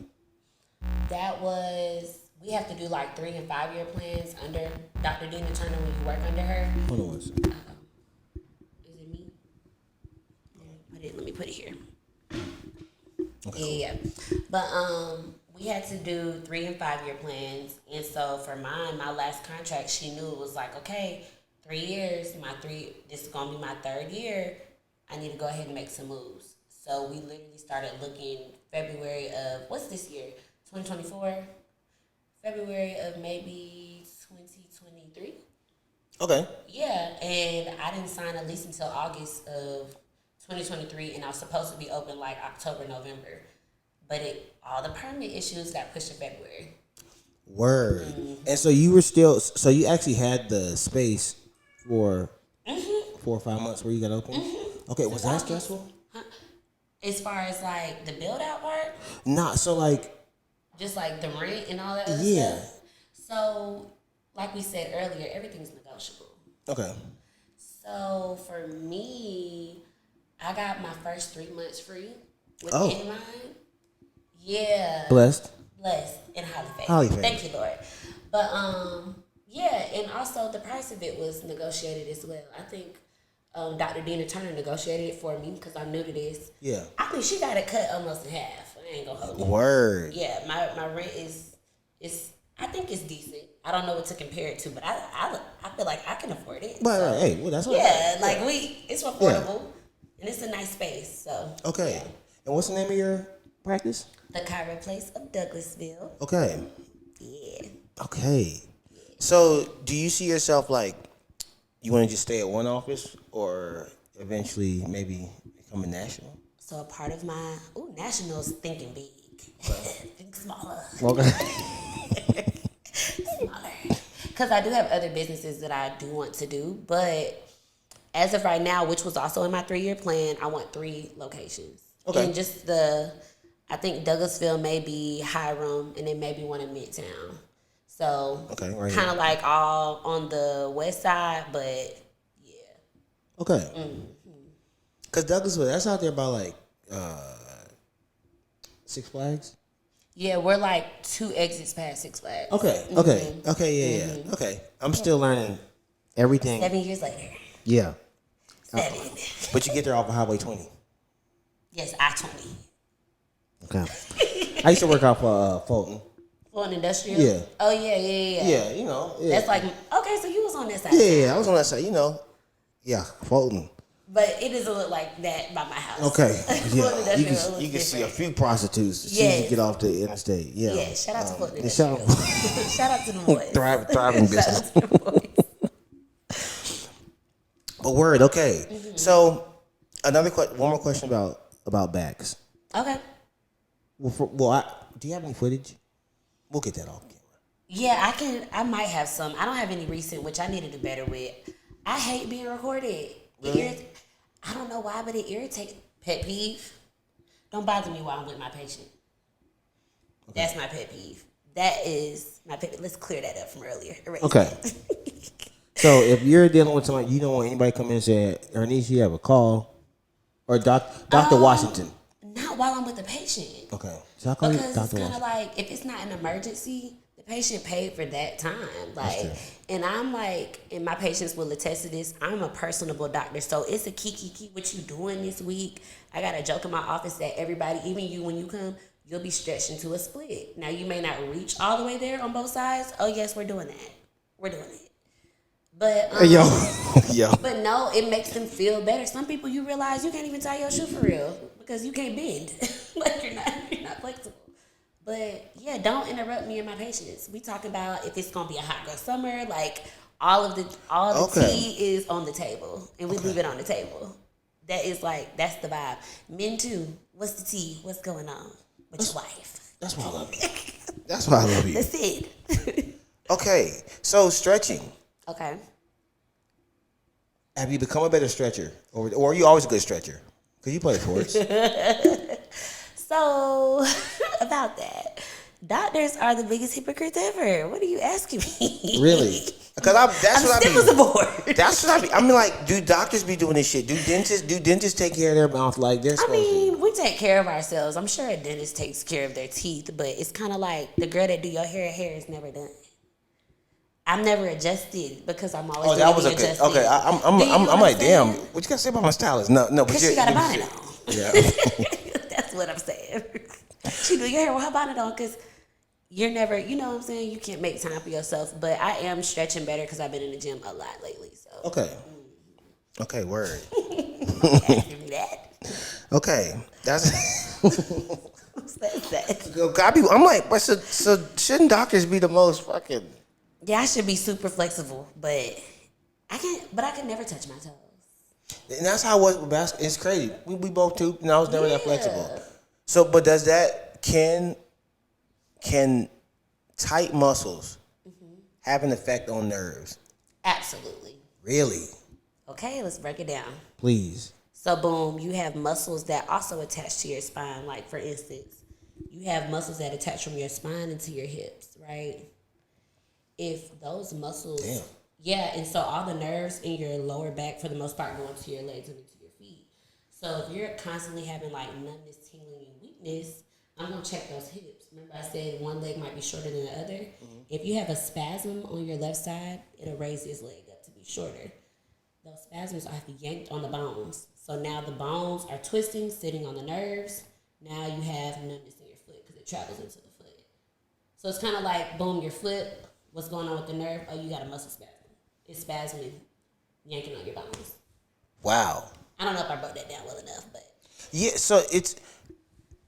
That was, we have to do like 3 and 5 year plans under Dr. Dina Turner when you work under her. Hold on one second. Is it me? Let me put it here. Okay. Yeah. But we had to do 3 and 5 year plans, and so for mine, my last contract, she knew it was like, okay, 3 years, this is gonna be my 3rd year. I need to go ahead and make some moves. So we literally started looking February of what's this year, 2024, February of maybe 2023. Okay. Yeah, and I didn't sign a lease until August of 2023, and I was supposed to be open like October, November. But all the permit issues got pushed to February. Word. And so you actually had the space for 4 or 5 months where you got open? Okay, was that stressful? As far as like the build out part? Nah, so like... Just like the rent and all that other stuff? So, like we said earlier, everything's negotiable. Okay. So, for me, I got my first 3 months free with Inline. Yeah. Blessed. And highly favored. Thank you, Lord. But yeah, and also the price of it was negotiated as well. I think Dr. Dina Turner negotiated it for me because I'm new to this. Yeah. I think she got it cut almost in half. I ain't gonna hold it. Word. Yeah, my rent is I think it's decent. I don't know what to compare it to, but I feel like I can afford it. But so, hey, well, that's what. Yeah, like it's affordable and it's a nice space. So okay. Yeah. And what's the name of your practice? The Chiropractor Place of Douglasville. Okay. Yeah. Okay. Yeah. So, do you see yourself like you want to just stay at one office, or eventually maybe become a national? So a part of my national's thinking big, think smaller. Okay. Smaller. Because I do have other businesses that I do want to do, but as of right now, which was also in my 3-year plan, I want 3 locations. Okay. And just I think Douglasville may be Hiram, and then maybe one in Midtown. So kind of like all on the west side, but yeah. Okay. Because Douglasville, that's out there by like Six Flags? Yeah, we're like 2 exits past Six Flags. Okay, yeah. Okay. I'm still learning everything. 7 years later. Yeah. 7. But you get there off of Highway 20. Yes, I-20. Okay. I used to work off Fulton. Fulton Industrial? Yeah. Oh, yeah. Yeah, you know. Yeah. That's like, okay, so you was on that side. Yeah, I was on that side, you know. Yeah, Fulton. But it doesn't look like that by my house. Okay. Yeah. You can see a few prostitutes as soon as you get off the interstate. Yeah. Yeah, shout out to Fulton Industrial. Shout out to the boys. Thriving business. Shout out to the boys. But word, okay. So, one more question about backs. Okay. Do you have any footage? We'll get that off camera. Yeah, I might have some. I don't have any recent, which I need to do better with. I hate being recorded. Really? I don't know why, but it irritates. Pet peeve. Don't bother me while I'm with my patient. Okay. That's my pet peeve. That is my pet. Let's clear that up from earlier. Okay. So if you're dealing with somebody, you don't want anybody come in and say, Earnecia, you have a call, or Dr. Washington. Not while I'm with the patient. Okay. So because it's kind of like, if it's not an emergency, the patient paid for that time. Like, and I'm like, and my patients will attest to this, I'm a personable doctor. So it's a kiki, what you doing this week? I got a joke in my office that everybody, even you, when you come, you'll be stretched into a split. Now, you may not reach all the way there on both sides. Oh, yes, we're doing that. We're doing it. But but no, it makes them feel better. Some people, you realize you can't even tie your shoe for real because you can't bend. Like you're not flexible. But yeah, don't interrupt me and my patients. We talk about if it's gonna be a hot girl summer, like all the tea is on the table, and we leave it on the table. That is like, that's the vibe. Men too. What's the tea? What's going on with your wife? That's why I love you. That's why I love you. That's it. Okay, so stretching. Okay. Have you become a better stretcher, or are you always a good stretcher? Because you play sports. So, about that, doctors are the biggest hypocrites ever. What are you asking me? Really? Because that's what I mean. Stiff as a board. That's what I mean. I mean, like, do doctors be doing this shit? Do dentists take care of their mouth like they're supposed to? We take care of ourselves. I'm sure a dentist takes care of their teeth, but it's kind of like the girl that do your hair is never done. I'm never adjusted because I'm always that was a good. adjusted. Okay, I'm like, damn. What you gotta say about my stylist? No, but because she got a bonnet on. Yeah. That's what I'm saying. She do your hair with her bonnet on because you're never, you know what I'm saying? You can't make time for yourself. But I am stretching better because I've been in the gym a lot lately. So Okay. Okay, word. asking me that. Okay, that's. What's that? I'm like, but so shouldn't doctors be the most fucking? Yeah, I should be super flexible, but I can't. But I can never touch my toes. And that's how it was with basketball. It's crazy. We both too, and I was never that Yeah. flexible. So, but does that can tight muscles have an effect on nerves? Absolutely. Really? Okay, let's break it down. Please. So boom, you have muscles that also attach to your spine. Like for instance, you have muscles that attach from your spine into your hips, right? If those muscles, Damn. yeah, and so all the nerves in your lower back, for the most part, go into your legs and into your feet. So if you're constantly having like numbness, tingling, and weakness, I'm gonna check those hips. Remember I said one leg might be shorter than the other? Mm-hmm. If you have a spasm on your left side, it'll raise this leg up to be shorter. Those spasms are yanked on the bones. So now the bones are twisting, sitting on the nerves. Now you have numbness in your foot because it travels into the foot. So it's kind of like, boom, your foot, what's going on with the nerve? Oh, you got a muscle spasm. It's spasming, yanking on your bones. Wow. I don't know if I broke that down well enough, but. Yeah, so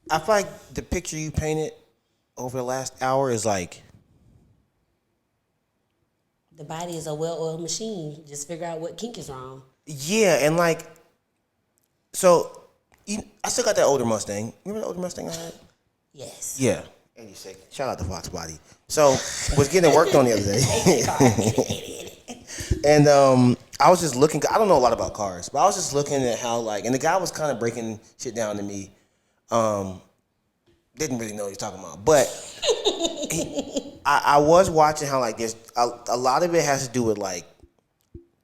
I feel like the picture you painted over the last hour is like. The body is a well-oiled machine. Just figure out what kink is wrong. Yeah, and like, so I still got that older Mustang. Remember the older Mustang I had? Yes. Yeah. 86. Shout out to Fox Body. So was getting worked on the other day. And I was just looking. I don't know a lot about cars, but I was just looking at how like, and the guy was kind of breaking shit down to me. Didn't really know what he was talking about, but I was watching how like there's a lot of it has to do with like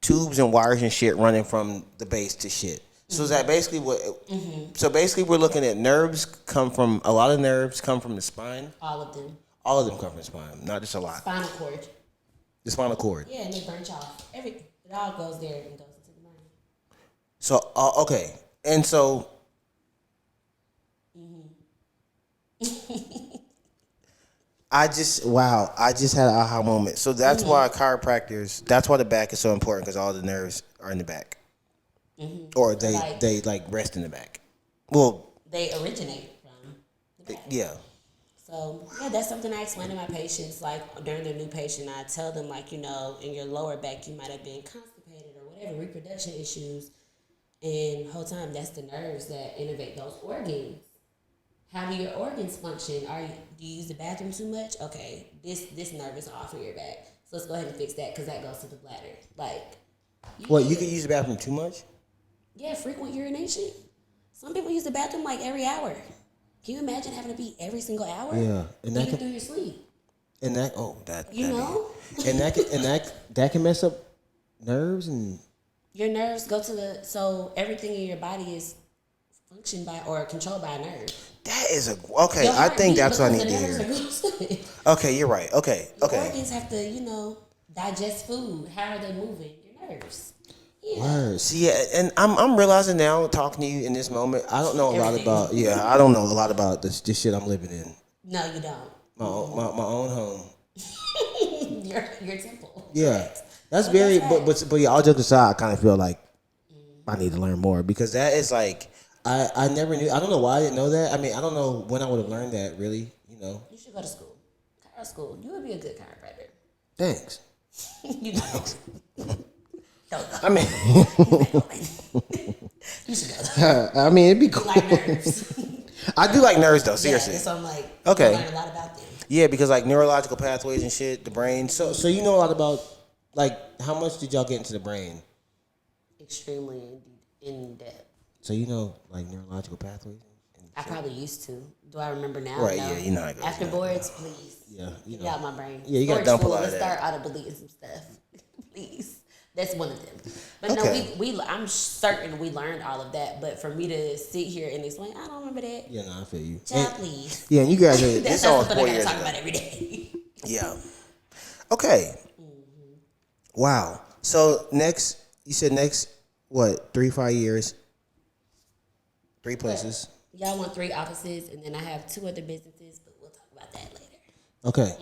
tubes and wires and shit running from the base to shit. So is that basically what? Mm-hmm. So basically, we're looking at a lot of nerves come from the spine. All of them. All of them come from the spine, not just a lot. Spinal cord. The spinal cord. Yeah, and they branch off. It all goes there and goes into the brain. So okay, and so. I just had an aha moment. So that's why chiropractors. That's why the back is so important because all the nerves are in the back, or they like rest in the back. Well, they originate from the back. Yeah. So yeah, that's something I explain to my patients. Like during the new patient, I tell them like, you know, in your lower back you might have been constipated or whatever, reproduction issues, and the whole time that's the nerves that innervate those organs. How do your organs function? Do you use the bathroom too much? Okay, this nerve is off in your back. So let's go ahead and fix that because that goes to the bladder. Like, what, you could use the bathroom too much? Yeah, frequent urination. Some people use the bathroom like every hour. Can you imagine having to pee every single hour? Yeah, and that even through your sleep. And that you know, and that can mess up nerves and your nerves go to so everything in your body is functioned by or controlled by a nerve. That is okay. I think that's what I need to hear. Okay, you're right. Okay. Your organs have to, you know, digest food. How are they moving? Your nerves. Yeah. Word. See, and I'm realizing now, talking to you in this moment, I don't know a lot about. Yeah, I don't know a lot about this shit I'm living in. No, you don't. My own home. your temple. Yeah, Correct. that's very. But yeah, all jokes aside, I kind of feel like I need to learn more because that is like. I never knew. I don't know why I didn't know that. I mean, I don't know when I would have learned that. Really, you know. You should go to school. Chiro school. You would be a good chiropractor. Thanks. You know. I mean, you should go. I mean, it'd be cool. You like nerves. I do like nerves though. Seriously. Yeah, so I'm like, okay. you learn a lot about them. Yeah, because like neurological pathways and shit, the brain. So you know a lot about like how much did y'all get into the brain? Extremely in depth. So you know, like neurological pathways. I probably used to. Do I remember now? Right. No. Yeah. You know how it goes. After boards, please. Yeah. Get out my brain. Yeah. You got to dump a lot of Let's that. start auto-deleting some stuff, please. That's one of them. But okay. no, I'm certain we learned all of that. But for me to sit here and explain, I don't remember that. Yeah. No, I feel you. Child, please. Yeah. And you guys are. That's all something 4 I years gotta talk ago. about every day. Yeah. Okay. Mm-hmm. Wow. So you said next, what, 3-5 years? 3 places. Y'all want 3 offices, and then I have 2 other businesses, but we'll talk about that later. Okay.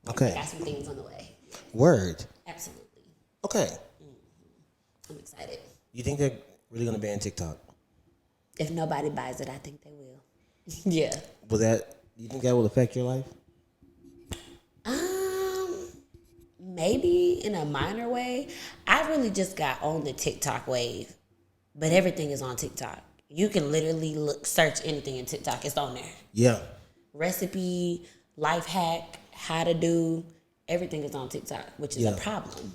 Okay. I got some things on the way. Word. Absolutely. Okay. I'm excited. You think they're really gonna ban TikTok? If nobody buys it, I think they will. Yeah. You think that will affect your life? Maybe in a minor way. I really just got on the TikTok wave, but everything is on TikTok. You can literally search anything in TikTok. It's on there. Yeah. Recipe, life hack, how to do, everything is on TikTok, which is a problem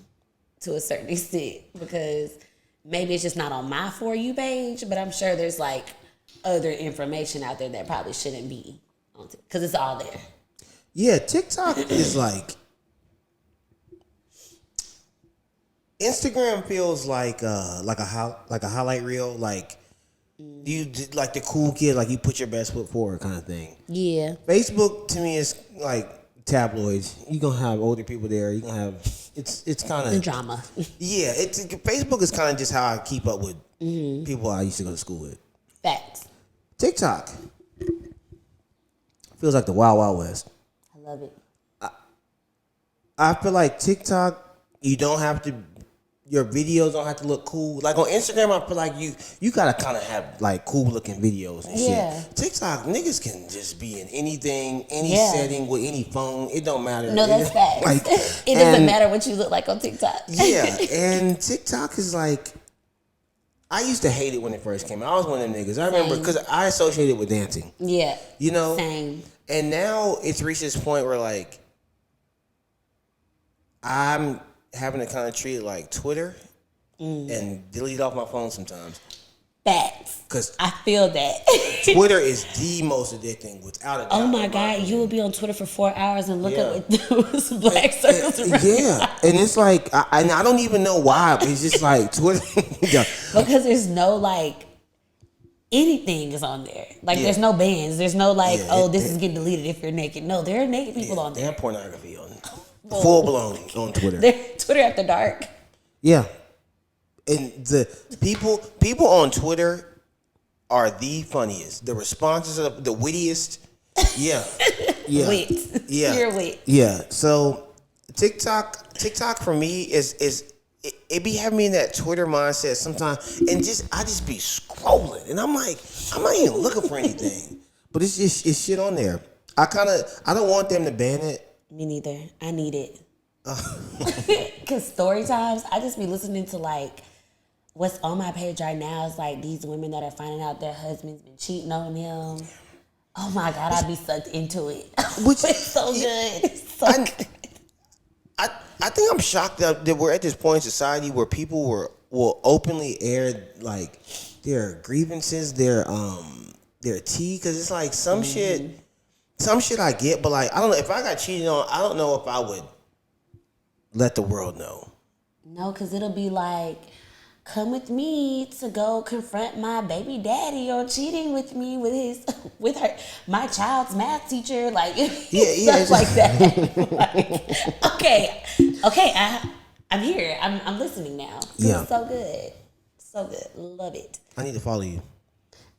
to a certain extent because maybe it's just not on my For You page, but I'm sure there's like other information out there that probably shouldn't be on TikTok because it's all there. Yeah, TikTok is like Instagram feels like a highlight reel, like you like the cool kid, like you put your best foot forward kind of thing. Yeah. Facebook to me is like tabloids. You gonna have older people there. You gonna have it's kind of drama. Yeah, Facebook is kind of just how I keep up with people I used to go to school with. Facts. TikTok feels like the Wild Wild West. I love it. I feel like TikTok, your videos don't have to look cool. Like on Instagram, I feel like you gotta kind of have like cool looking videos and shit. TikTok, niggas can just be in anything, any setting with any phone. It don't matter. No, that's facts. Like, it doesn't matter what you look like on TikTok. Yeah, and TikTok is like, I used to hate it when it first came out. I was one of them niggas. I remember because I associated it with dancing. Yeah. You know? Same. And now it's reached this point where like, I'm having to kind of treat it like Twitter and delete off my phone sometimes. Facts. Because I feel that. Twitter is the most addicting without a doubt. Oh my God, you will be on Twitter for 4 hours and look at those black circles around. Yeah, and it's like, I don't even know why, but it's just like Twitter. Because there's no like, anything is on there. Like there's no bans. There's no like, this is getting deleted if you're naked. No, there are naked people on there. They have pornography on full blown on Twitter. Twitter after dark. Yeah. And the people on Twitter are the funniest. The responses are the wittiest. Yeah. Yeah. Wit. Yeah. Pure wit. Yeah. So TikTok for me is it be having me in that Twitter mindset sometimes, and I just be scrolling, and I'm like, I'm not even looking for anything, but it's shit on there. I don't want them to ban it. Me neither. I need it. Because story times, I just be listening to like, what's on my page right now is like these women that are finding out their husband's been cheating on them. Oh my God, I'd be sucked into it. Which it's so good. It's so good. I think I'm shocked that we're at this point in society where people will openly air like their grievances, their tea, because it's like some shit I get, but like I don't know if I got cheated on. I don't know if I would let the world know. No, because it'll be like, come with me to go confront my baby daddy on cheating with me with my child's math teacher, like stuff like that. Like, okay, I'm here. I'm listening now. Yeah, it's so good, love it. I need to follow you.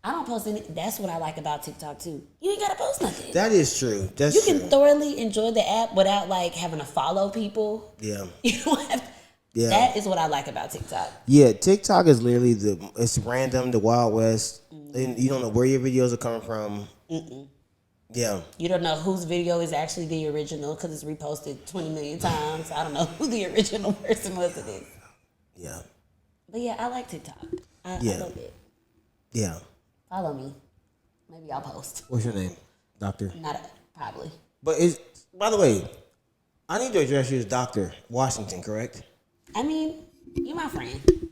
I don't post any. That's what I like about TikTok too. You ain't gotta post nothing. That is true. You can thoroughly enjoy the app without like having to follow people. Yeah, you don't have. Yeah. That is what I like about TikTok. Yeah, TikTok is literally it's random, the Wild West. And you don't know where your videos are coming from. Yeah. You don't know whose video is actually the original because it's reposted 20 million times. I don't know who the original person was in it. Yeah. But yeah, I like TikTok. I love it. Yeah. Follow me. Maybe I'll post. What's your name? Doctor? Probably. But by the way, I need to address you as Dr. Washington, correct? I mean, you're my friend.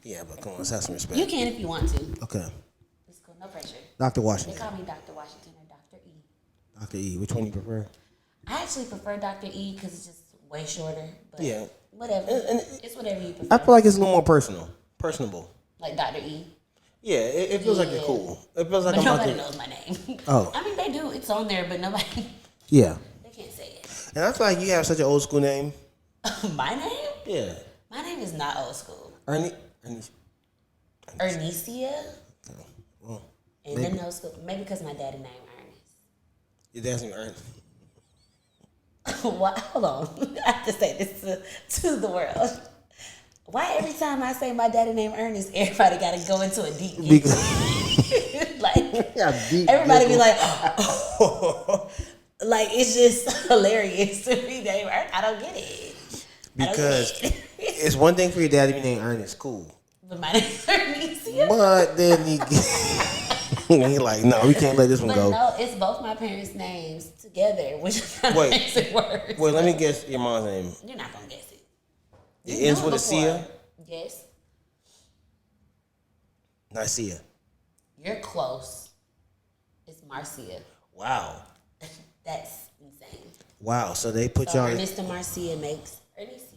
Yeah, but come on, let's have some respect. You can if you want to. Okay. It's cool, no pressure. Dr. Washington. They call me Dr. Washington or Dr. E. Dr. E, which one you prefer? I actually prefer Dr. E because it's just way shorter. But yeah. Whatever. And it's whatever you prefer. I feel like it's a little more personable. Like Dr. E. Yeah, it feels like you're cool. It feels like but nobody knows my name. Oh. I mean, they do. It's on there, but nobody. Yeah. They can't say it. And I feel like you have such an old school name. My name? Yeah. My name is not old school. Earnecia. Earnecia? Well, And then no school, maybe because my daddy named Ernest. your dad's name Ernest. Why? Hold on. I have to say this to the world. Why every time I say my daddy named Ernest, everybody got to go into a deep like deep everybody be like, like it's just hilarious to be named Ernest. I don't get it. Because it's one thing for your dad to be named Ernest, cool. But my name's Earnecia. But then he like, no, we can't let this one But go. no, it's both my parents' names together, which kind of makes it worse. Wait, let me guess your mom's name. You're not gonna guess it. It ends with a Cia? Yes. Nicia. You're close. It's Marcia. Wow. That's insane. Wow. So they put So y'all. Ernest and Marcia makes Earnecia.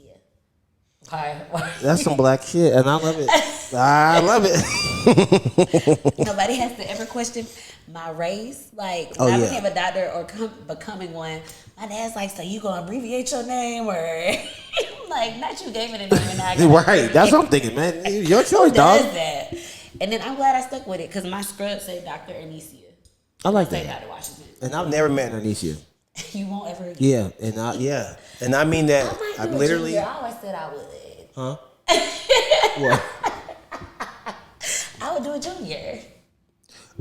Why? That's some black shit, and I love it. I love it. Nobody has to ever question my race. Like, Oh, when I yeah. became a doctor or becoming one, my dad's like, so you gonna abbreviate your name or I'm like, not you gave it a name and I got Right. That's what I'm thinking, man. Your choice, Who dog. does that? And then I'm glad I stuck with it because my scrub say Dr. Earnecia. I like Say that. Dr. Washington. And I've never met Earnecia. You won't ever again. Yeah, and I mean that. I might I do literally. a junior. I always said I would. Huh? What? I would do a junior.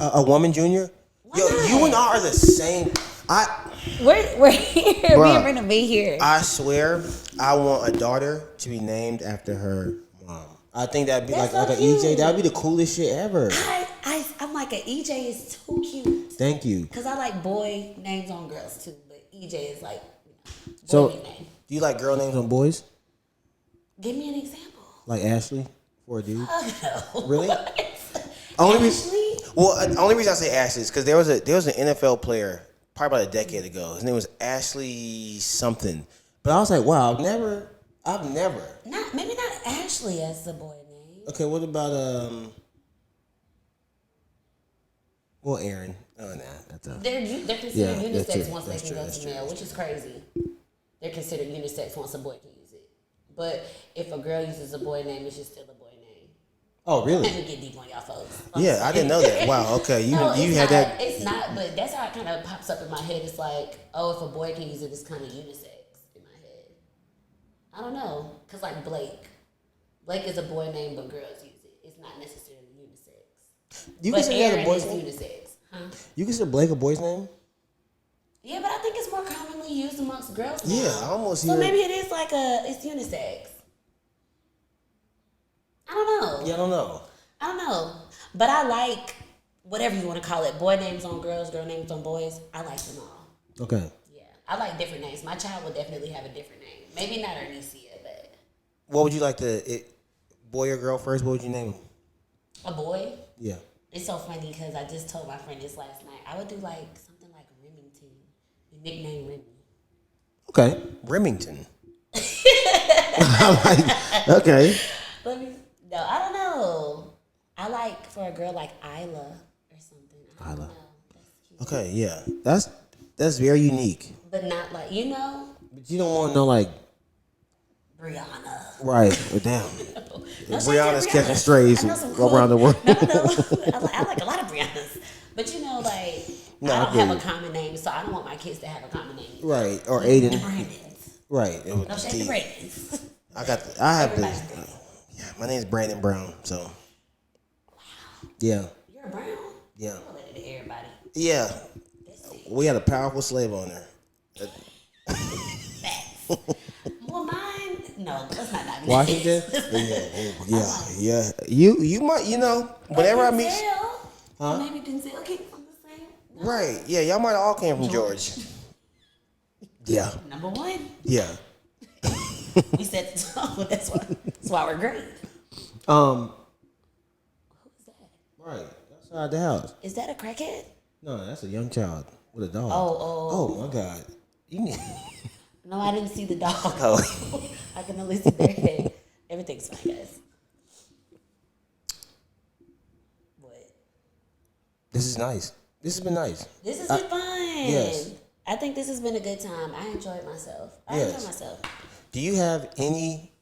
A woman junior? Yo, not? you and I are the same. We're here. Bruh, We're gonna be here. I swear, I want a daughter to be named after her mom. I think that'd be That's like so an EJ. cute. That'd be the coolest shit ever. I'm like an EJ is too cute. Thank you. Cause I like boy names on girls too, but EJ is like boy So, nickname. do you like girl names on boys? Give me an example. Like Ashley for a dude? No. Really? Only Ashley? only reason I say Ashley is because there was an NFL player probably about a decade ago. His name was Ashley something. But I was like, wow, I've never. Maybe not Ashley as the boy name. Okay, what about well, Aaron. Oh, nah, that's a. They're considered Yeah, that's unisex true. once That's they true. can go That's to true. male, which is crazy. They're considered unisex once a boy can use it. But if a girl uses a boy name, it's just still a boy name. Oh, really? Let me get deep on y'all folks. Yeah, I didn't know that. Wow. Okay, No, you it's had not, that. It's not, but that's how it kind of pops up in my head. It's like, oh, if a boy can use it, it's kind of unisex in my head. I don't know, cause like Blake is a boy name, but girls use it. It's not necessarily unisex. You But consider that a Aaron boy's is name? unisex, huh? You consider Blake a boy's name? Yeah, but I think it's more commonly used amongst girls now. Yeah, I almost So hear. maybe it is like it's unisex. I don't know. Yeah, I don't know. I don't know. But I like whatever you want to call it. Boy names on girls, girl names on boys. I like them all. Okay. Yeah. I like different names. My child would definitely have a different name. Maybe not Earnecia, but What would you like boy or girl first? What would you name him? a boy. Yeah. It's so funny because I just told my friend this last night. I would do like something like Remington. The nickname Remy. Okay. Remington. Okay. No, I don't know. I like for a girl like Isla or something. I don't Isla. know. That's cute. Okay. Yeah. That's very unique. But not like, But you don't want to know like Brianna. right. Oh, damn. No, Brianna's catching strays I know some around the world. No. I like a lot of Briannas. But like, No, I I don't feel have you. a common name, so I don't want my kids to have a common name. Right. Or The Aiden. Brandons. Right. No shade to Brandons. I have Everybody's this. Brandon. Yeah. My name's Brandon Brown. So. Yeah. You're a Brown? Yeah. I'll let it to everybody. Yeah. That's it. We had a powerful slave owner. Facts. Well, mine, no, let's not dive into Washington? this. Yeah. You might, whenever I meet. Denzel. Huh? Maybe Denzel came from the same. No. Right. Yeah, y'all might have all came from George. Yeah. Number one. Yeah. We said that's why we're great. Um. Who's that? Right. Outside the house. Is that a crackhead? No, that's a young child with a dog. Oh. Oh my God. You need. No, I didn't see the dog. Oh. I can only see their head. Everything's fine, guys. What? This is nice. This has been nice. This has been fun. yes. I think this has been a good time. I enjoyed myself. I Yes. enjoyed myself. Do you have any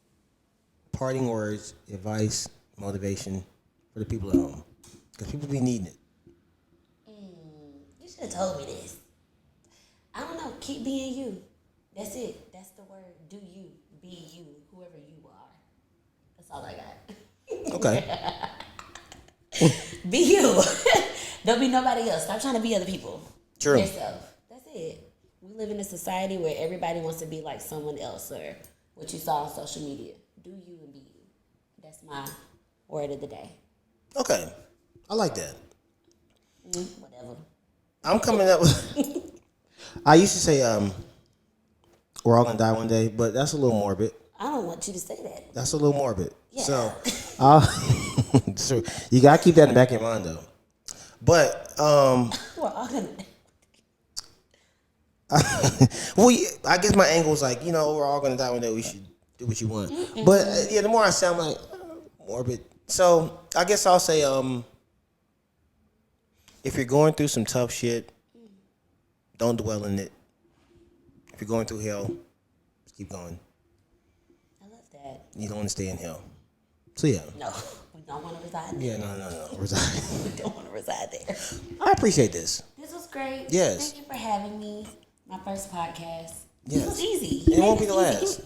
parting words, advice, motivation for the people at home? Because people be needing it. You should have told me this. I don't know. Keep being you. That's it. That's the word. Do you. Be you. Whoever you are. That's all I got. Okay. Be you. Don't be nobody else. Stop trying to be other people. True. Be yourself. That's it. We live in a society where everybody wants to be like someone else or what you saw on social media. Do you and be you. That's my word of the day. Okay. I like that. Whatever. I'm coming up with... I used to say, we're all going to die one day, but that's a little morbid. I don't want you to say that. That's a little morbid. Yeah. So, so you got to keep that in the back of your mind, though. But, We're all gonna... well, I guess my angle was like, we're all going to die one day. We should do what you want. Mm-hmm. But, the more I sound like morbid. So, I guess I'll say, if you're going through some tough shit, don't dwell in it. If you're going through hell, just keep going. I love that. You don't want to stay in hell. So, yeah. No, we don't want to reside there. Yeah, no. Reside. We don't want to reside there. I appreciate this. This was great. Yes. Thank you for having me. My first podcast. Yes. This was easy. It won't be the last.